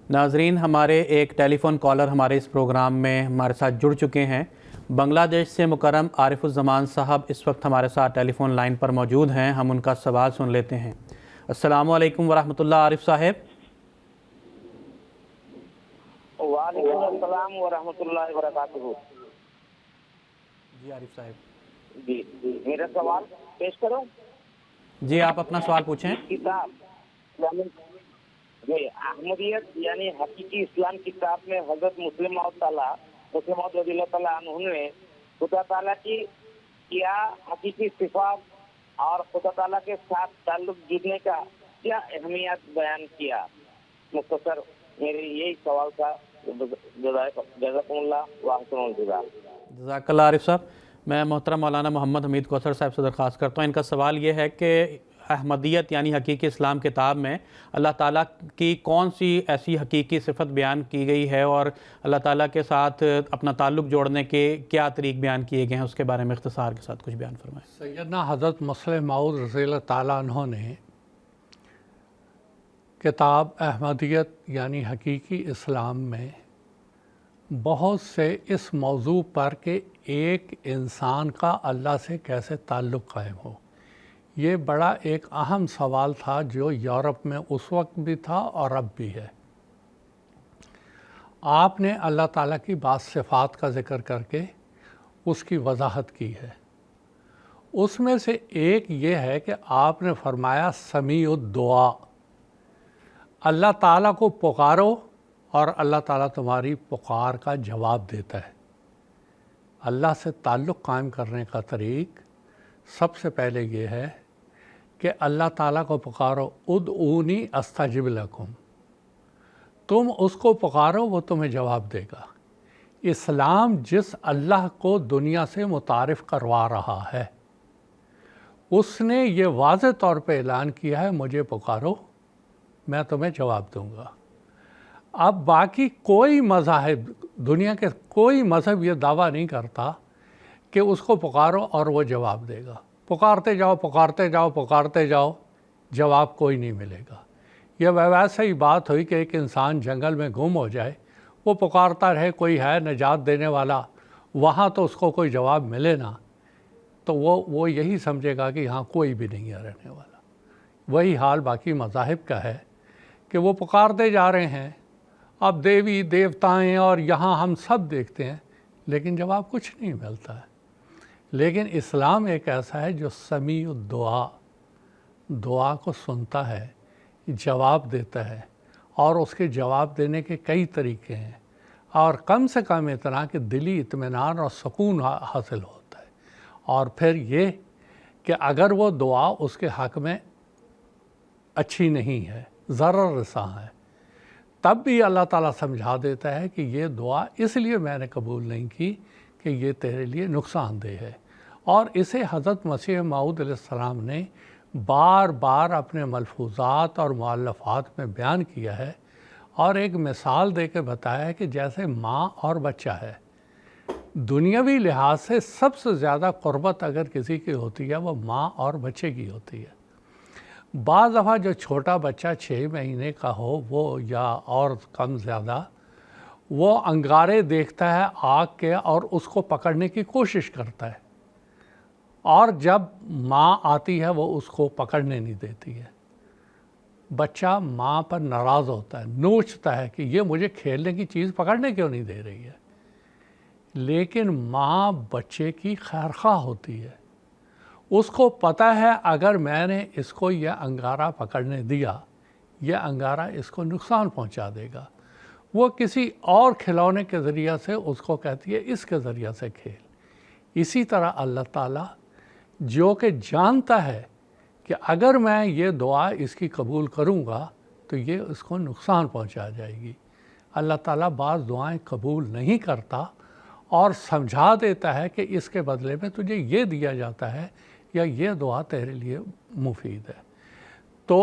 ناظرین، ہمارے ایک ٹیلی فون کالر ہمارے اس پروگرام میں ہمارے ساتھ جڑ چکے ہیں۔ بنگلہ دیش سے مکرم عارف الزمان صاحب اس وقت ہمارے ساتھ ٹیلی فون لائن پر موجود ہیں، ہم ان کا سوال سن لیتے ہیں۔ السلام علیکم ورحمۃ اللہ، عارف صاحب۔ وعلیکم السلام ورحمۃ اللہ وبرکاتہ۔ جی عارف صاحب، جی میرا سوال پیش کروں؟ جی آپ اپنا سوال پوچھیں۔ کتاب جی احمدیت یعنی حقیقی اسلام کتاب میں حضرت مسلم موعود رضی اللہ تعالیٰ عنہ نے خدا تعالیٰ کی کیا حقیقی صفات اور خدا تعالیٰ کے ساتھ تعلق جڑنے کا کیا اہمیت بیان کیا؟ مختصر میرے یہی سوال تھا۔ جزاکم اللہ واحسن الجزا۔ جزاک اللہ عارف صاحب۔ میں محترم مولانا محمد حمید کوثر صاحب سے درخواست کرتا ہوں، ان کا سوال یہ ہے کہ احمدیت یعنی حقیقی اسلام کتاب میں اللہ تعالیٰ کی کون سی ایسی حقیقی صفت بیان کی گئی ہے اور اللہ تعالیٰ کے ساتھ اپنا تعلق جوڑنے کے کیا طریق بیان کیے گئے ہیں، اس کے بارے میں اختصار کے ساتھ کچھ بیان فرمائیں۔ سیدنا حضرت مسلم موعود رضی اللہ تعالیٰ عنہ نے کتاب احمدیت یعنی حقیقی اسلام میں بہت سے اس موضوع پر کہ ایک انسان کا اللہ سے کیسے تعلق قائم ہو، یہ بڑا ایک اہم سوال تھا جو یورپ میں اس وقت بھی تھا اور اب بھی ہے۔ آپ نے اللہ تعالیٰ کی بعض صفات کا ذکر کر کے اس کی وضاحت کی ہے۔ اس میں سے ایک یہ ہے کہ آپ نے فرمایا سمیع الدعا، اللہ تعالیٰ کو پکارو اور اللہ تعالیٰ تمہاری پکار کا جواب دیتا ہے۔ اللہ سے تعلق قائم کرنے کا طریق سب سے پہلے یہ ہے کہ اللہ تعالیٰ کو پکارو، ادعونی استجب لکم، تم اس کو پکارو وہ تمہیں جواب دے گا۔ اسلام جس اللہ کو دنیا سے متعارف کروا رہا ہے اس نے یہ واضح طور پہ اعلان کیا ہے مجھے پکارو میں تمہیں جواب دوں گا۔ اب باقی کوئی مذاہب، دنیا کے کوئی مذہب یہ دعویٰ نہیں کرتا کہ اس کو پکارو اور وہ جواب دے گا۔ پکارتے جاؤ پکارتے جاؤ پکارتے جاؤ، جواب کوئی نہیں ملے گا۔ یہ ویسے ہی بات ہوئی کہ ایک انسان جنگل میں گم ہو جائے، وہ پکارتا رہے کوئی ہے نجات دینے والا، وہاں تو اس کو کوئی جواب ملے نا، تو وہ یہی سمجھے گا کہ یہاں کوئی بھی نہیں ہے رہنے والا۔ وہی حال باقی مذاہب کا ہے کہ وہ پکارتے جا رہے ہیں، اب دیوی دیوتائیں اور یہاں ہم سب دیکھتے ہیں لیکن جواب کچھ نہیں ملتا ہے۔ لیکن اسلام ایک ایسا ہے جو سمیع الدعا، دعا کو سنتا ہے، جواب دیتا ہے، اور اس کے جواب دینے کے کئی طریقے ہیں، اور کم سے کم اتنا کہ دلی اطمینان اور سکون حاصل ہوتا ہے۔ اور پھر یہ کہ اگر وہ دعا اس کے حق میں اچھی نہیں ہے، ضرر رساں ہے، تب بھی اللہ تعالیٰ سمجھا دیتا ہے کہ یہ دعا اس لیے میں نے قبول نہیں کی کہ یہ تیرے لیے نقصان دہ ہے۔ اور اسے حضرت مسیح موعود علیہ السلام نے بار بار اپنے ملفوظات اور مؤلفات میں بیان کیا ہے، اور ایک مثال دے کے بتایا ہے کہ جیسے ماں اور بچہ ہے، دنیاوی لحاظ سے سب سے زیادہ قربت اگر کسی کی ہوتی ہے وہ ماں اور بچے کی ہوتی ہے۔ بعض دفعہ جو چھوٹا بچہ 6 مہینے کا ہو وہ یا اور کم زیادہ، وہ انگارے دیکھتا ہے آگ کے اور اس کو پکڑنے کی کوشش کرتا ہے، اور جب ماں آتی ہے وہ اس کو پکڑنے نہیں دیتی ہے۔ بچہ ماں پر ناراض ہوتا ہے، نوچتا ہے کہ یہ مجھے کھیلنے کی چیز پکڑنے کیوں نہیں دے رہی ہے، لیکن ماں بچے کی خیرخواہ ہوتی ہے۔ اس کو پتہ ہے اگر میں نے اس کو یہ انگارہ پکڑنے دیا، یہ انگارہ اس کو نقصان پہنچا دے گا۔ وہ کسی اور کھلونے کے ذریعہ سے اس کو کہتی ہے اس کے ذریعہ سے کھیل۔ اسی طرح اللہ تعالیٰ جو کہ جانتا ہے کہ اگر میں یہ دعا اس کی قبول کروں گا تو یہ اس کو نقصان پہنچا جائے گی۔ اللہ تعالیٰ بعض دعائیں قبول نہیں کرتا اور سمجھا دیتا ہے کہ اس کے بدلے میں تجھے یہ دیا جاتا ہے یا یہ دعا تیرے لیے مفید ہے۔ تو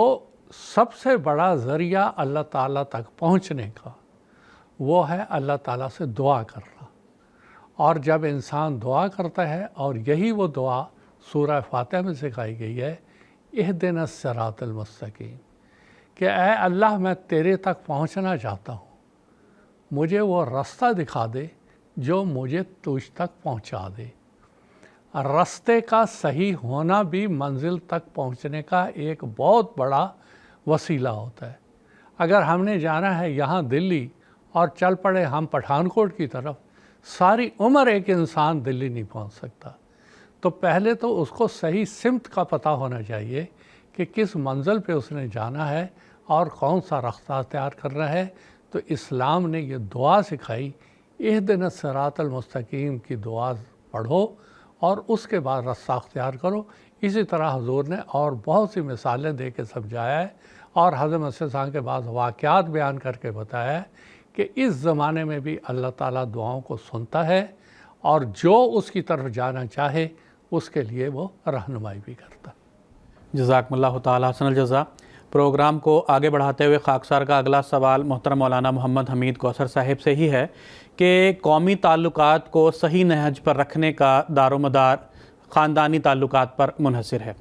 سب سے بڑا ذریعہ اللہ تعالیٰ تک پہنچنے کا وہ ہے اللہ تعالیٰ سے دعا کرنا، اور جب انسان دعا کرتا ہے، اور یہی وہ دعا سورہ فاتحہ میں سکھائی گئی ہے، اہدنا الصراط المستقیم، کہ اے اللہ میں تیرے تک پہنچنا چاہتا ہوں، مجھے وہ راستہ دکھا دے جو مجھے تجھ تک پہنچا دے۔ راستے کا صحیح ہونا بھی منزل تک پہنچنے کا ایک بہت بڑا وسیلہ ہوتا ہے۔ اگر ہم نے جانا ہے یہاں دلی اور چل پڑے ہم پٹھان کوٹ کی طرف، ساری عمر ایک انسان دلی نہیں پہنچ سکتا۔ تو پہلے تو اس کو صحیح سمت کا پتہ ہونا چاہیے کہ کس منزل پہ اس نے جانا ہے اور کون سا راستہ اختیار کرنا ہے۔ تو اسلام نے یہ دعا سکھائی، اہدنا الصراط المستقیم کی دعا پڑھو اور اس کے بعد راستہ اختیار کرو۔ اسی طرح حضور نے اور بہت سی مثالیں دے کے سمجھایا ہے، اور حضرت مسیح صاحب کے بعض واقعات بیان کر کے بتایا ہے کہ اس زمانے میں بھی اللہ تعالیٰ دعاؤں کو سنتا ہے، اور جو اس کی طرف جانا چاہے اس کے لیے وہ رہنمائی بھی کرتا ہے۔ جزاکم اللہ تعالیٰ حسن الجزا۔ پروگرام کو آگے بڑھاتے ہوئے خاکسار کا اگلا سوال محترم مولانا محمد حمید کوثر صاحب سے ہی ہے کہ قومی تعلقات کو صحیح نہج پر رکھنے کا دار و مدار خاندانی تعلقات پر منحصر ہے،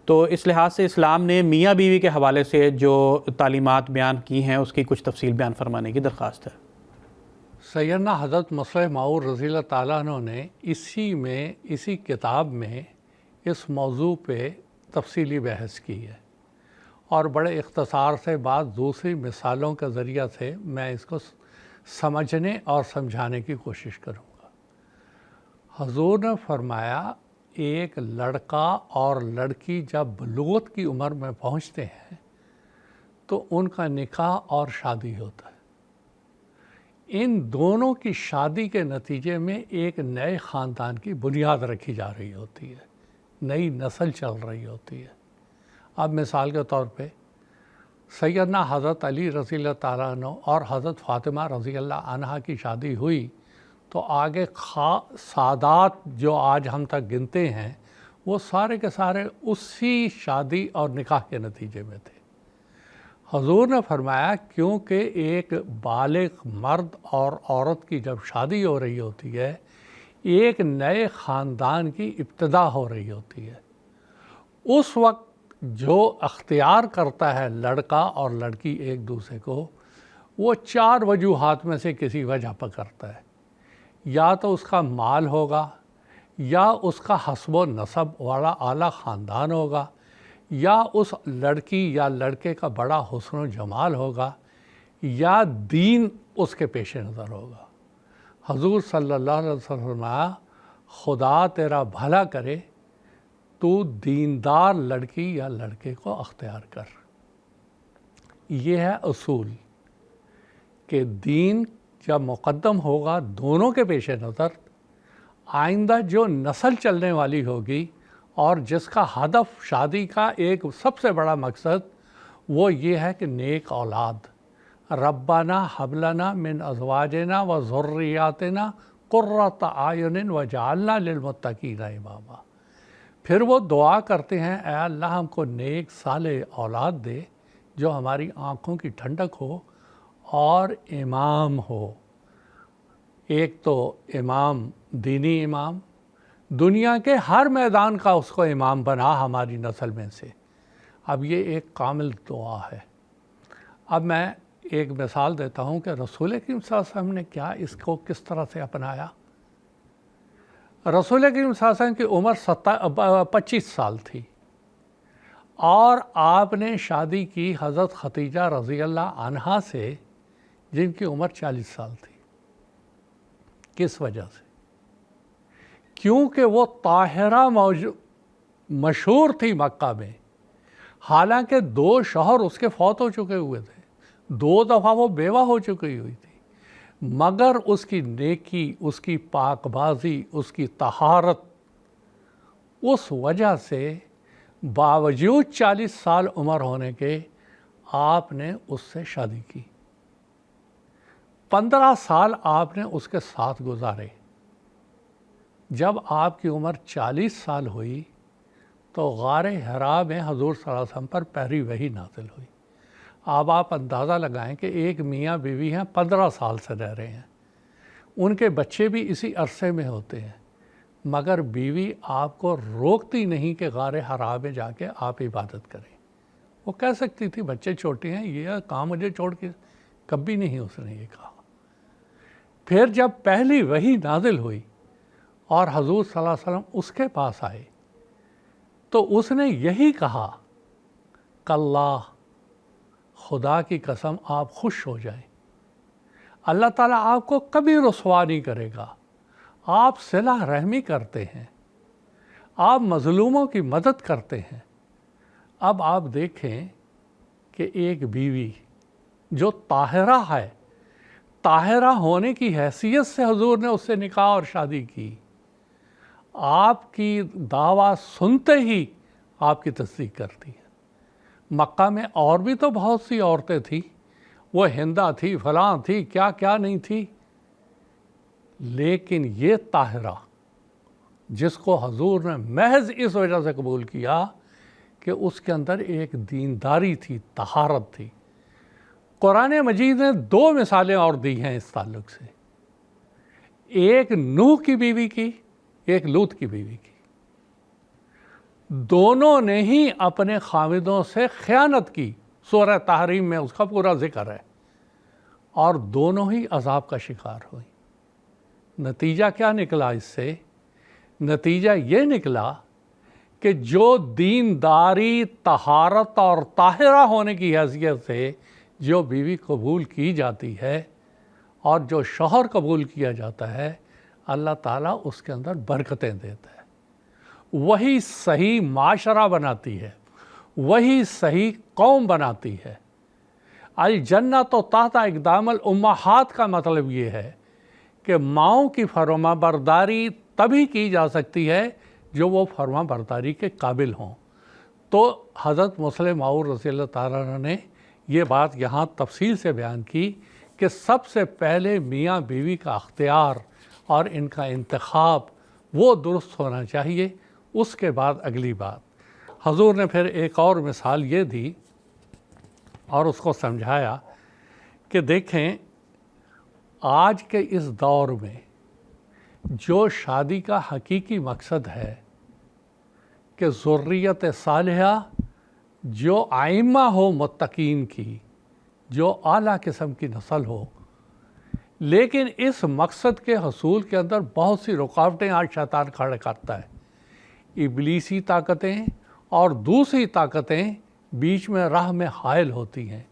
تو اس لحاظ سے اسلام نے میاں بیوی کے حوالے سے جو تعلیمات بیان کی ہیں اس کی کچھ تفصیل بیان فرمانے کی درخواست ہے۔ سیدنا حضرت مسیح معود رضی اللہ تعالیٰ عنہ نے اسی کتاب میں اس موضوع پہ تفصیلی بحث کی ہے، اور بڑے اختصار سے بعض دوسری مثالوں کے ذریعہ سے میں اس کو سمجھنے اور سمجھانے کی کوشش کروں گا۔ حضور نے فرمایا ایک لڑکا اور لڑکی جب بلوغت کی عمر میں پہنچتے ہیں تو ان کا نکاح اور شادی ہوتا ہے۔ ان دونوں کی شادی کے نتیجے میں ایک نئے خاندان کی بنیاد رکھی جا رہی ہوتی ہے، نئی نسل چل رہی ہوتی ہے۔ اب مثال کے طور پہ سیدنا حضرت علی رضی اللہ تعالیٰ عنہ اور حضرت فاطمہ رضی اللہ عنہا کی شادی ہوئی تو آگے سادات جو آج ہم تک گنتے ہیں وہ سارے کے سارے اسی شادی اور نکاح کے نتیجے میں تھے۔ حضور نے فرمایا کیونکہ ایک بالغ مرد اور عورت کی جب شادی ہو رہی ہوتی ہے، ایک نئے خاندان کی ابتدا ہو رہی ہوتی ہے، اس وقت جو اختیار کرتا ہے لڑکا اور لڑکی ایک دوسرے کو، وہ 4 وجوہات میں سے کسی وجہ پر کرتا ہے۔ یا تو اس کا مال ہوگا، یا اس کا حسب و نسب والا اعلیٰ خاندان ہوگا، یا اس لڑکی یا لڑکے کا بڑا حسن و جمال ہوگا، یا دین اس کے پیش نظر ہوگا۔ حضور صلی اللہ علیہ وسلم فرمایا خدا تیرا بھلا کرے، تو دیندار لڑکی یا لڑکے کو اختیار کر۔ یہ ہے اصول کہ دین جب مقدم ہوگا دونوں کے پیش نظر، آئندہ جو نسل چلنے والی ہوگی اور جس کا ہدف شادی کا ایک سب سے بڑا مقصد وہ یہ ہے کہ نیک اولاد، ربنا حب لنا من ازواجنا و ذریاتنا قرۃ اعین وجعلنا للمتقین اماما۔ پھر وہ دعا کرتے ہیں اے اللہ ہم کو نیک صالح اولاد دے جو ہماری آنکھوں کی ٹھنڈک ہو اور امام ہو۔ ایک تو امام دینی امام، دنیا کے ہر میدان کا اس کو امام بنا ہماری نسل میں سے۔ اب یہ ایک کامل دعا ہے۔ اب میں ایک مثال دیتا ہوں کہ رسول کریم صلی اللہ علیہ وسلم نے کیا اس کو کس طرح سے اپنایا۔ رسول کریم صلی اللہ علیہ وسلم کی عمر 25 سال تھی، اور آپ نے شادی کی حضرت خدیجہ رضی اللہ عنہا سے جن کی عمر 40 سال تھی۔ کس وجہ سے؟ کیونکہ وہ طاہرہ مشہور تھی مکہ میں، حالانکہ 2 شوہر اس کے فوت ہو چکے ہوئے تھے، 2 دفعہ وہ بیوہ ہو چکی ہوئی تھی، مگر اس کی نیکی، اس کی پاک بازی، اس کی طہارت، اس وجہ سے باوجود 40 سال عمر ہونے کے آپ نے اس سے شادی کی، 15 سال آپ نے اس کے ساتھ گزارے۔ جب آپ کی عمر 40 سال ہوئی تو غار حرا میں حضور صلی اللہ علیہ وسلم پر پہلی وحی نازل ہوئی۔ اب آپ اندازہ لگائیں کہ ایک میاں بیوی ہیں، 15 سال سے رہ رہے ہیں، ان کے بچے بھی اسی عرصے میں ہوتے ہیں، مگر بیوی آپ کو روکتی نہیں کہ غار حرا میں جا کے آپ عبادت کریں۔ وہ کہہ سکتی تھی بچے چھوٹے ہیں، یہ کام مجھے چھوڑ کے، کبھی نہیں اس نے یہ کہا۔ پھر جب پہلی وحی نازل ہوئی اور حضور صلی اللہ علیہ وسلم اس کے پاس آئے تو اس نے یہی کہا کاللہ، خدا کی قسم آپ خوش ہو جائیں، اللہ تعالیٰ آپ کو کبھی رسوا نہیں کرے گا، آپ صلہ رحمی کرتے ہیں، آپ مظلوموں کی مدد کرتے ہیں۔ اب آپ دیکھیں کہ ایک بیوی جو طاہرہ ہے، طاہرہ ہونے کی حیثیت سے حضور نے اس سے نکاح اور شادی کی، آپ کی دعویٰ سنتے ہی آپ کی تصدیق کرتی ہے۔ مکہ میں اور بھی تو بہت سی عورتیں تھیں، وہ ہندہ تھی، فلاں تھی، کیا کیا نہیں تھی، لیکن یہ طاہرہ جس کو حضور نے محض اس وجہ سے قبول کیا کہ اس کے اندر ایک دینداری تھی، طہارت تھی۔ قرآن مجید نے 2 مثالیں اور دی ہیں اس تعلق سے، ایک نوح کی بیوی کی، ایک لوط کی بیوی کی۔ دونوں نے ہی اپنے خاوندوں سے خیانت کی، سورہ تحریم میں اس کا پورا ذکر ہے، اور دونوں ہی عذاب کا شکار ہوئی۔ نتیجہ کیا نکلا اس سے؟ نتیجہ یہ نکلا کہ جو دینداری، طہارت اور طاہرہ ہونے کی حیثیت سے جو بیوی قبول کی جاتی ہے اور جو شوہر قبول کیا جاتا ہے، اللہ تعالیٰ اس کے اندر برکتیں دیتا ہے، وہی صحیح معاشرہ بناتی ہے، وہی صحیح قوم بناتی ہے۔ الجنت تحت اقدام الامہات کا مطلب یہ ہے کہ ماؤں کی فرما برداری تبھی کی جا سکتی ہے جو وہ فرما برداری کے قابل ہوں۔ تو حضرت مسلم معود رضی اللہ تعالیٰ عنہ نے یہ بات یہاں تفصیل سے بیان کی کہ سب سے پہلے میاں بیوی کا اختیار اور ان کا انتخاب وہ درست ہونا چاہیے، اس کے بعد اگلی بات۔ حضور نے پھر ایک اور مثال یہ دی اور اس کو سمجھایا کہ دیکھیں آج کے اس دور میں جو شادی کا حقیقی مقصد ہے کہ ذریت صالحہ جو ائمہ ہو متقین کی، جو اعلیٰ قسم کی نسل ہو، لیکن اس مقصد کے حصول کے اندر بہت سی رکاوٹیں آج شیطان کھڑے کرتا ہے، ابلیسی طاقتیں اور دوسری طاقتیں بیچ میں راہ میں حائل ہوتی ہیں،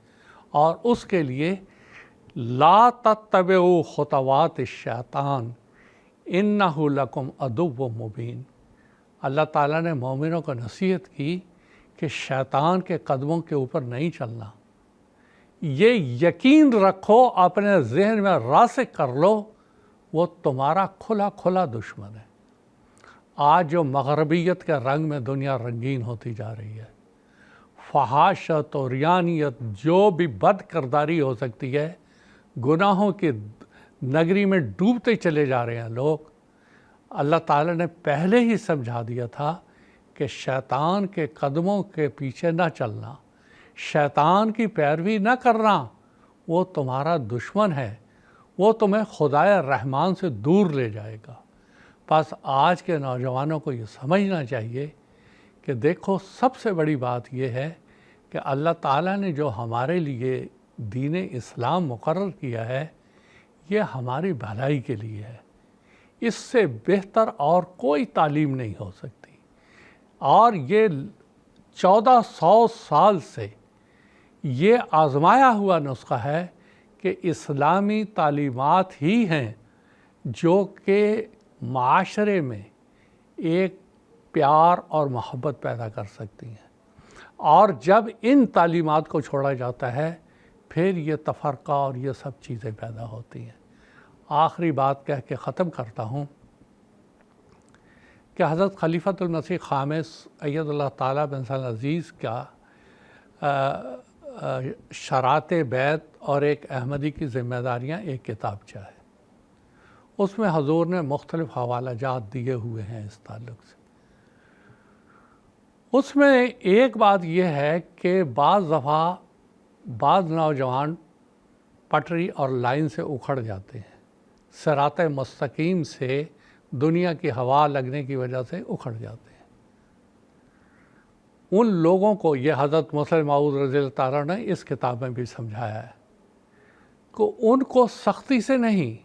اور اس کے لیے لا تتبعوا خطوات الشیطان انہ لکم عدو مبین۔ اللہ تعالیٰ نے مومنوں کو نصیحت کی کہ شیطان کے قدموں کے اوپر نہیں چلنا، یہ یقین رکھو، اپنے ذہن میں راسخ کر لو، وہ تمہارا کھلا کھلا دشمن ہے۔ آج جو مغربیت کے رنگ میں دنیا رنگین ہوتی جا رہی ہے، فحاشت اور ریانیت، جو بھی بد کرداری ہو سکتی ہے، گناہوں کی نگری میں ڈوبتے چلے جا رہے ہیں لوگ۔ اللہ تعالیٰ نے پہلے ہی سمجھا دیا تھا کہ شیطان کے قدموں کے پیچھے نہ چلنا، شیطان کی پیروی نہ کرنا، وہ تمہارا دشمن ہے، وہ تمہیں خدائے رحمان سے دور لے جائے گا۔ بس آج کے نوجوانوں کو یہ سمجھنا چاہیے کہ دیکھو سب سے بڑی بات یہ ہے کہ اللہ تعالیٰ نے جو ہمارے لیے دین اسلام مقرر کیا ہے، یہ ہماری بھلائی کے لیے ہے، اس سے بہتر اور کوئی تعلیم نہیں ہو سکتی، اور یہ 1400 سال سے یہ آزمایا ہوا نسخہ ہے کہ اسلامی تعلیمات ہی ہیں جو کہ معاشرے میں ایک پیار اور محبت پیدا کر سکتی ہیں، اور جب ان تعلیمات کو چھوڑا جاتا ہے پھر یہ تفرقہ اور یہ سب چیزیں پیدا ہوتی ہیں۔ آخری بات کہہ کے ختم کرتا ہوں کہ حضرت خلیفۃ المسیح خامس اید اللہ تعالیٰ بن سال عزیز کا شرائط بیعت اور ایک احمدی کی ذمہ داریاں ایک کتابچہ ہے. اس میں حضور نے مختلف حوالہ جات دیے ہوئے ہیں اس تعلق سے. اس میں ایک بات یہ ہے کہ بعض دفعہ بعض نوجوان پٹری اور لائن سے اکھڑ جاتے ہیں، صراط مستقیم سے دنیا کی ہوا لگنے کی وجہ سے اکھڑ جاتے ہیں. ان لوگوں کو یہ حضرت مسلم موعود رضی اللہ تعالیٰ نے اس کتاب میں بھی سمجھایا ہے کہ ان کو سختی سے نہیں،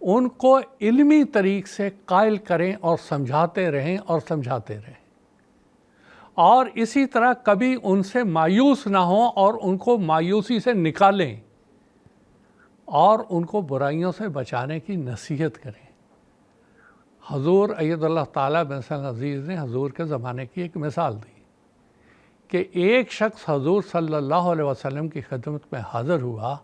ان کو علمی طریق سے قائل کریں اور سمجھاتے رہیں اور سمجھاتے رہیں، اور اسی طرح کبھی ان سے مایوس نہ ہوں اور ان کو مایوسی سے نکالیں اور ان کو برائیوں سے بچانے کی نصیحت کریں. حضور اید اللہ تعالیٰ بن سال عزیز نے حضور کے زمانے کی ایک مثال دی کہ ایک شخص حضور صلی اللہ علیہ وسلم کی خدمت میں حاضر ہوا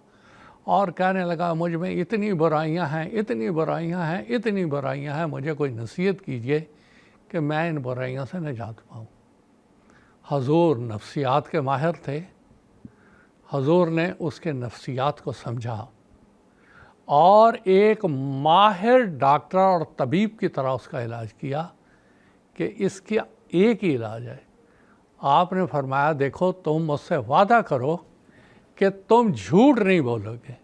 اور کہنے لگا مجھ میں اتنی برائیاں ہیں، اتنی برائیاں ہیں، اتنی برائیاں ہیں، مجھے کوئی نصیحت کیجئے کہ میں ان برائیوں سے نجات پاؤں. حضور نفسیات کے ماہر تھے. حضور نے اس کے نفسیات کو سمجھا اور ایک ماہر ڈاکٹر اور طبیب کی طرح اس کا علاج کیا کہ اس کی ایک ہی علاج ہے. آپ نے فرمایا دیکھو تم مجھ سے وعدہ کرو کہ تم جھوٹ نہیں بولو گے.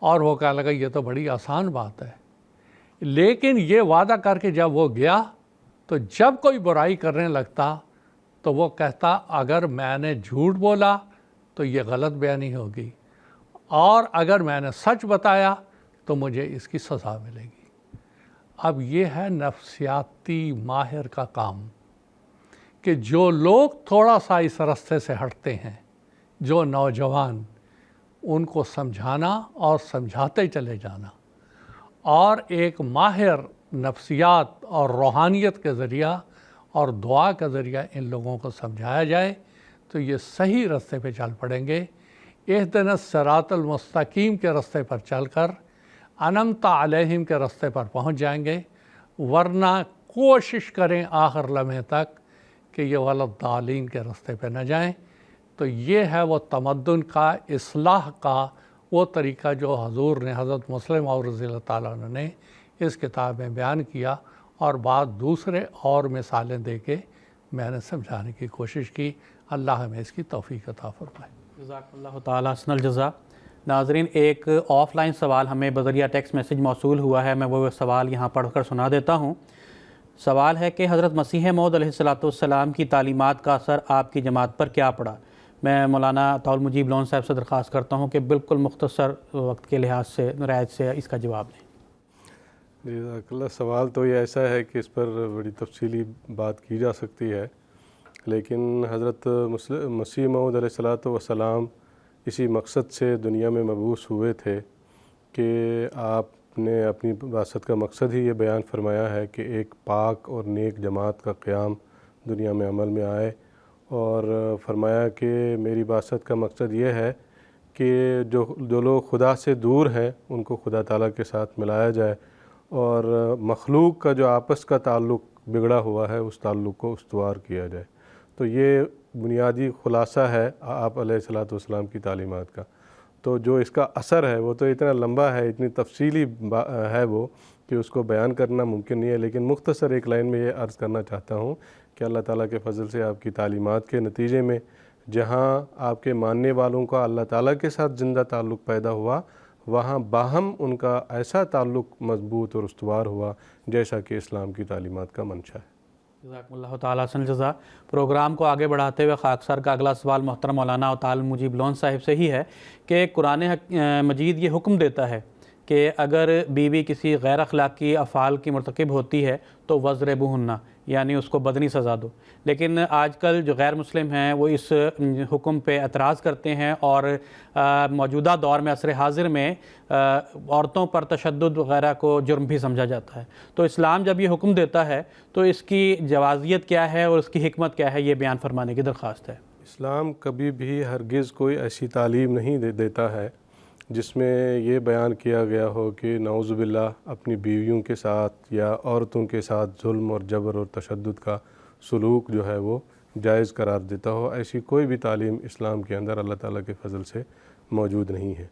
اور وہ کہنے لگا یہ تو بڑی آسان بات ہے. لیکن یہ وعدہ کر کے جب وہ گیا تو جب کوئی برائی کرنے لگتا تو وہ کہتا اگر میں نے جھوٹ بولا تو یہ غلط بیانی ہوگی، اور اگر میں نے سچ بتایا تو مجھے اس کی سزا ملے گی. اب یہ ہے نفسیاتی ماہر کا کام کہ جو لوگ تھوڑا سا اس رستے سے ہٹتے ہیں، جو نوجوان، ان کو سمجھانا اور سمجھاتے چلے جانا، اور ایک ماہر نفسیات اور روحانیت کے ذریعہ اور دعا کا ذریعہ ان لوگوں کو سمجھایا جائے تو یہ صحیح رستے پہ چل پڑیں گے. اہدنا الصراط المستقیم کے رستے پر چل کر انعمت علیہم کے رستے پر پہنچ جائیں گے. ورنہ کوشش کریں آخر لمحے تک کہ یہ والضالین کے رستے پہ نہ جائیں. تو یہ ہے وہ تمدن کا، اصلاح کا وہ طریقہ جو حضور نے حضرت مسلم موعود رضی اللہ تعالیٰ عنہ نے اس کتاب میں بیان کیا، اور بعد دوسرے اور مثالیں دے کے میں نے سمجھانے کی کوشش کی. اللہ ہمیں اس کی توفیق عطا فرمائے. جزاک اللہ تعالیٰ حسن الجزا. ناظرین، ایک آف لائن سوال ہمیں بذریعہ ٹیکسٹ میسیج موصول ہوا ہے، میں وہ سوال یہاں پڑھ کر سنا دیتا ہوں. سوال ہے کہ حضرت مسیح موعود علیہ السلام کی تعلیمات کا اثر آپ کی جماعت پر کیا پڑا؟ میں مولانا عطاء المجیب لون صاحب سے درخواست کرتا ہوں کہ بالکل مختصر وقت کے لحاظ سے رعایت سے اس کا جواب دیں. جزاک اللہ. سوال تو یہ ایسا ہے کہ اس پر بڑی تفصیلی بات کی جا سکتی ہے، لیکن حضرت مسیح موعود علیہ السلام اسی مقصد سے دنیا میں مبعوث ہوئے تھے کہ آپ نے اپنی بعثت کا مقصد ہی یہ بیان فرمایا ہے کہ ایک پاک اور نیک جماعت کا قیام دنیا میں عمل میں آئے، اور فرمایا کہ میری بعثت کا مقصد یہ ہے کہ جو لوگ خدا سے دور ہیں ان کو خدا تعالیٰ کے ساتھ ملایا جائے، اور مخلوق کا جو آپس کا تعلق بگڑا ہوا ہے اس تعلق کو استوار کیا جائے. تو یہ بنیادی خلاصہ ہے آپ علیہ السلام کی تعلیمات کا. تو جو اس کا اثر ہے وہ تو اتنا لمبا ہے، اتنی تفصیلی ہے وہ کہ اس کو بیان کرنا ممکن نہیں ہے، لیکن مختصر ایک لائن میں یہ عرض کرنا چاہتا ہوں کہ اللہ تعالیٰ کے فضل سے آپ کی تعلیمات کے نتیجے میں جہاں آپ کے ماننے والوں کا اللہ تعالیٰ کے ساتھ زندہ تعلق پیدا ہوا، وہاں باہم ان کا ایسا تعلق مضبوط اور استوار ہوا جیسا کہ اسلام کی تعلیمات کا منشا ہے. جزاکم اللہ تعالیٰ حسن الجزا. پروگرام کو آگے بڑھاتے ہوئے خاکسار کا اگلا سوال محترم مولانا عطاء المجیب لون صاحب سے ہی ہے کہ قرآن مجید یہ حکم دیتا ہے کہ اگر بیوی کسی غیر اخلاقی افعال کی مرتکب ہوتی ہے تو وضربوہن، یعنی اس کو بدنی سزا دو. لیکن آج کل جو غیر مسلم ہیں وہ اس حکم پہ اعتراض کرتے ہیں، اور موجودہ دور میں عصر حاضر میں عورتوں پر تشدد وغیرہ کو جرم بھی سمجھا جاتا ہے. تو اسلام جب یہ حکم دیتا ہے تو اس کی جوازیت کیا ہے اور اس کی حکمت کیا ہے، یہ بیان فرمانے کی درخواست ہے. اسلام کبھی بھی ہرگز کوئی ایسی تعلیم نہیں دیتا ہے جس میں یہ بیان کیا گیا ہو کہ نعوذ باللہ اپنی بیویوں کے ساتھ یا عورتوں کے ساتھ ظلم اور جبر اور تشدد کا سلوک جو ہے وہ جائز قرار دیتا ہو، ایسی کوئی بھی تعلیم اسلام کے اندر اللہ تعالیٰ کے فضل سے موجود نہیں ہے۔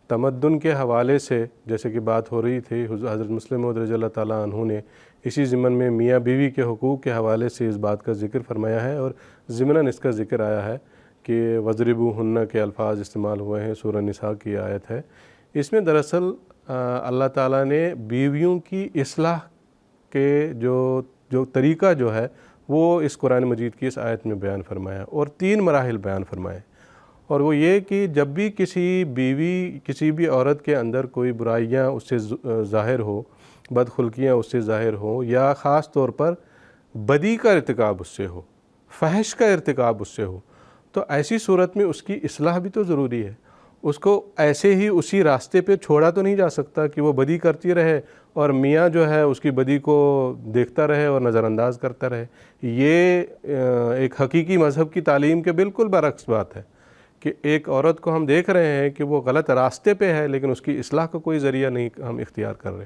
تمدن کے حوالے سے جیسے کہ بات ہو رہی تھی، حضرت مسلم موعود رضی اللہ تعالیٰ عنہ نے اسی ضمن میں میاں بیوی کے حقوق کے حوالے سے اس بات کا ذکر فرمایا ہے، اور ضمناً اس کا ذکر آیا ہے کہ وَضْرِبُوهُنَّ کے الفاظ استعمال ہوئے ہیں، سورہ نساء کی آیت ہے۔ اس میں دراصل اللہ تعالیٰ نے بیویوں کی اصلاح کے جو طریقہ جو ہے وہ اس قرآن مجید کی اس آیت میں بیان فرمایا، اور 3 مراحل بیان فرمائے، اور وہ یہ کہ جب بھی کسی بھی عورت کے اندر کوئی برائیاں اس سے ظاہر ہو، بدخلقیاں اس سے ظاہر ہوں، یا خاص طور پر بدی کا ارتکاب اس سے ہو، فحش کا ارتکاب اس سے ہو، تو ایسی صورت میں اس کی اصلاح بھی تو ضروری ہے۔ اس کو ایسے ہی اسی راستے پہ چھوڑا تو نہیں جا سکتا کہ وہ بدی کرتی رہے اور میاں جو ہے اس کی بدی کو دیکھتا رہے اور نظر انداز کرتا رہے۔ یہ ایک حقیقی مذہب کی تعلیم کے بالکل برعکس بات ہے کہ ایک عورت کو ہم دیکھ رہے ہیں کہ وہ غلط راستے پہ ہے، لیکن اس کی اصلاح کا کوئی ذریعہ نہیں ہم اختیار کر رہے۔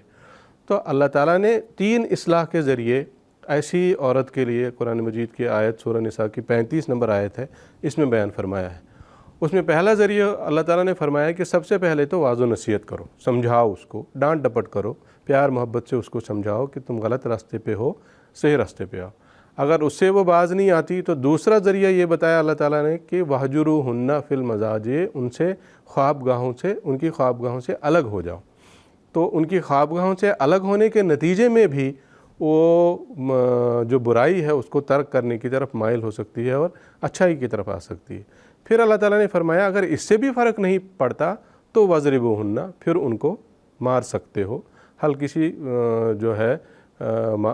تو اللہ تعالیٰ نے 3 اصلاح کے ذریعے ایسی عورت کے لیے قرآن مجید کی آیت سورہ نساء کی 35 نمبر آیت ہے، اس میں بیان فرمایا ہے۔ اس میں پہلا ذریعہ اللہ تعالیٰ نے فرمایا کہ سب سے پہلے تو واضح نصیحت کرو، سمجھاؤ، اس کو ڈانٹ ڈپٹ کرو، پیار محبت سے اس کو سمجھاؤ کہ تم غلط راستے پہ ہو، صحیح راستے پہ آؤ۔ اگر اس سے وہ باز نہیں آتی تو دوسرا ذریعہ یہ بتایا اللہ تعالیٰ نے کہ وَاہْجُرُوهُنَّ فِي الْمَضَاجِعِ، ان سے ان کی خوابگاہوں سے الگ ہو جاؤ۔ تو ان کی خوابگاہوں سے الگ ہونے کے نتیجے میں بھی وہ جو برائی ہے اس کو ترک کرنے کی طرف مائل ہو سکتی ہے اور اچھائی کی طرف آ سکتی ہے۔ پھر اللہ تعالیٰ نے فرمایا اگر اس سے بھی فرق نہیں پڑتا تو وَاضْرِبُوهُنَّ، پھر ان کو مار سکتے ہو۔ ہلکی سی جو ہے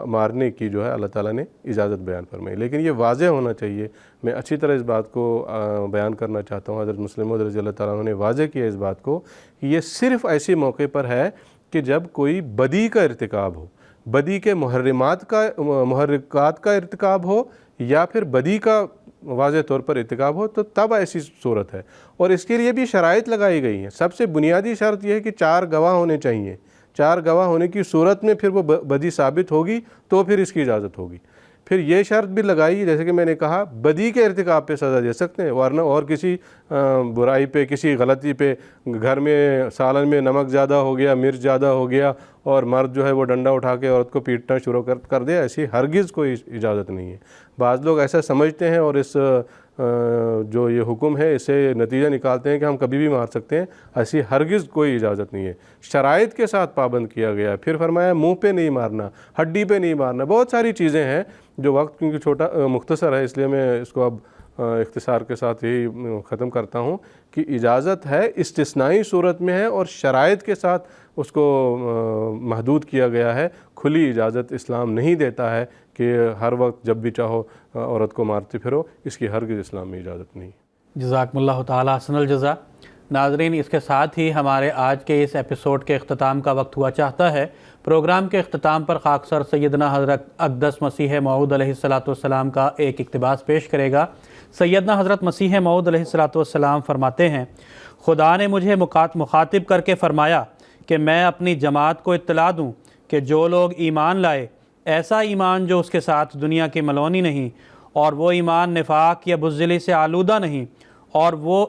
مارنے کی جو ہے اللہ تعالیٰ نے اجازت بیان فرمائی، لیکن یہ واضح ہونا چاہیے۔ میں اچھی طرح اس بات کو بیان کرنا چاہتا ہوں، حضرت مسلم موعود رضی اللہ تعالیٰ عنہ نے واضح کیا اس بات کو کہ یہ صرف ایسے موقع پر ہے کہ جب کوئی بدی کا ارتکاب ہو، بدی کے محرکات کا ارتکاب ہو، یا پھر بدی کا واضح طور پر ارتکاب ہو، تو تب ایسی صورت ہے۔ اور اس کے لیے بھی شرائط لگائی گئی ہیں۔ سب سے بنیادی شرط یہ ہے کہ 4 گواہ ہونے چاہیے۔ 4 گواہ ہونے کی صورت میں پھر وہ بدی ثابت ہوگی تو پھر اس کی اجازت ہوگی۔ پھر یہ شرط بھی لگائی جیسے کہ میں نے کہا بدی کے ارتکاب پہ سزا دے سکتے ہیں، ورنہ اور کسی برائی پہ، کسی غلطی پہ، گھر میں سالن میں نمک زیادہ ہو گیا، مرچ زیادہ ہو گیا اور مرد جو ہے وہ ڈنڈا اٹھا کے عورت کو پیٹنا شروع کر دے، ایسی ہرگز کوئی اجازت نہیں ہے۔ بعض لوگ ایسا سمجھتے ہیں اور اس جو یہ حکم ہے اسے نتیجہ نکالتے ہیں کہ ہم کبھی بھی مار سکتے ہیں، ایسی ہرگز کوئی اجازت نہیں ہے۔ شرائط کے ساتھ پابند کیا گیا۔ پھر فرمایا منہ پہ نہیں مارنا، ہڈی پہ نہیں مارنا، بہت ساری چیزیں ہیں جو وقت کیونکہ چھوٹا مختصر ہے اس لیے میں اس کو اب اختصار کے ساتھ یہی ختم کرتا ہوں کہ اجازت ہے، استثنائی صورت میں ہے اور شرائط کے ساتھ اس کو محدود کیا گیا ہے۔ کھلی اجازت اسلام نہیں دیتا ہے کہ ہر وقت جب بھی چاہو عورت کو مارتے پھرو، اس کی ہرگز اسلام میں اجازت نہیں۔ جزاکم اللہ تعالیٰ حسن الجزا۔ ناظرین، اس کے ساتھ ہی ہمارے آج کے اس ایپیسوڈ کے اختتام کا وقت ہوا چاہتا ہے۔ پروگرام کے اختتام پر خاکسر سیدنا حضرت اقدس مسیح موعود علیہ السلام کا ایک اقتباس پیش کرے گا۔ سیدنا حضرت مسیح موعود علیہ السلام فرماتے ہیں، خدا نے مجھے مخاطب کر کے فرمایا کہ میں اپنی جماعت کو اطلاع دوں کہ جو لوگ ایمان لائے، ایسا ایمان جو اس کے ساتھ دنیا کی ملونی نہیں، اور وہ ایمان نفاق یا بزدلی سے آلودہ نہیں، اور وہ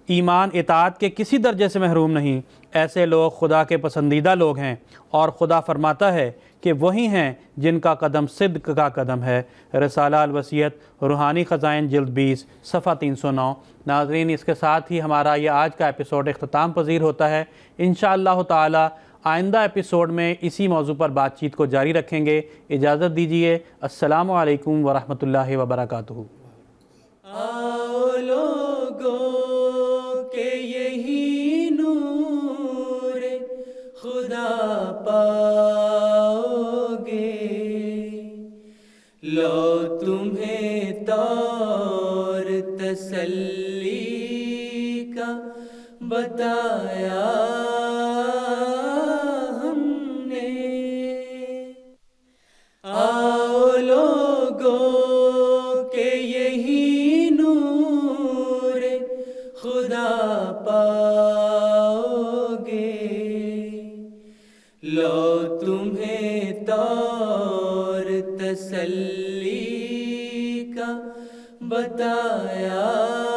ایمان اطاعت کے کسی درجے سے محروم نہیں، ایسے لوگ خدا کے پسندیدہ لوگ ہیں، اور خدا فرماتا ہے کہ وہی ہیں جن کا قدم صدق کا قدم ہے۔ رسالہ الوصیت، روحانی خزائن، جلد 20، صفحہ 309۔ ناظرین، اس کے ساتھ ہی ہمارا یہ آج کا ایپیسوڈ اختتام پذیر ہوتا ہے۔ انشاءاللہ تعالی آئندہ ایپیسوڈ میں اسی موضوع پر بات چیت کو جاری رکھیں گے۔ اجازت دیجیے۔ السلام علیکم ورحمۃ اللہ وبرکاتہ۔ آؤ لوگوں کہ یہی نور خدا پاؤ گے، لو تمہیں طور تسلی کا بتایا ہم نے۔ آؤ لوگوں کہ یہی نور خدا پاؤ طور تسلی کا بتایا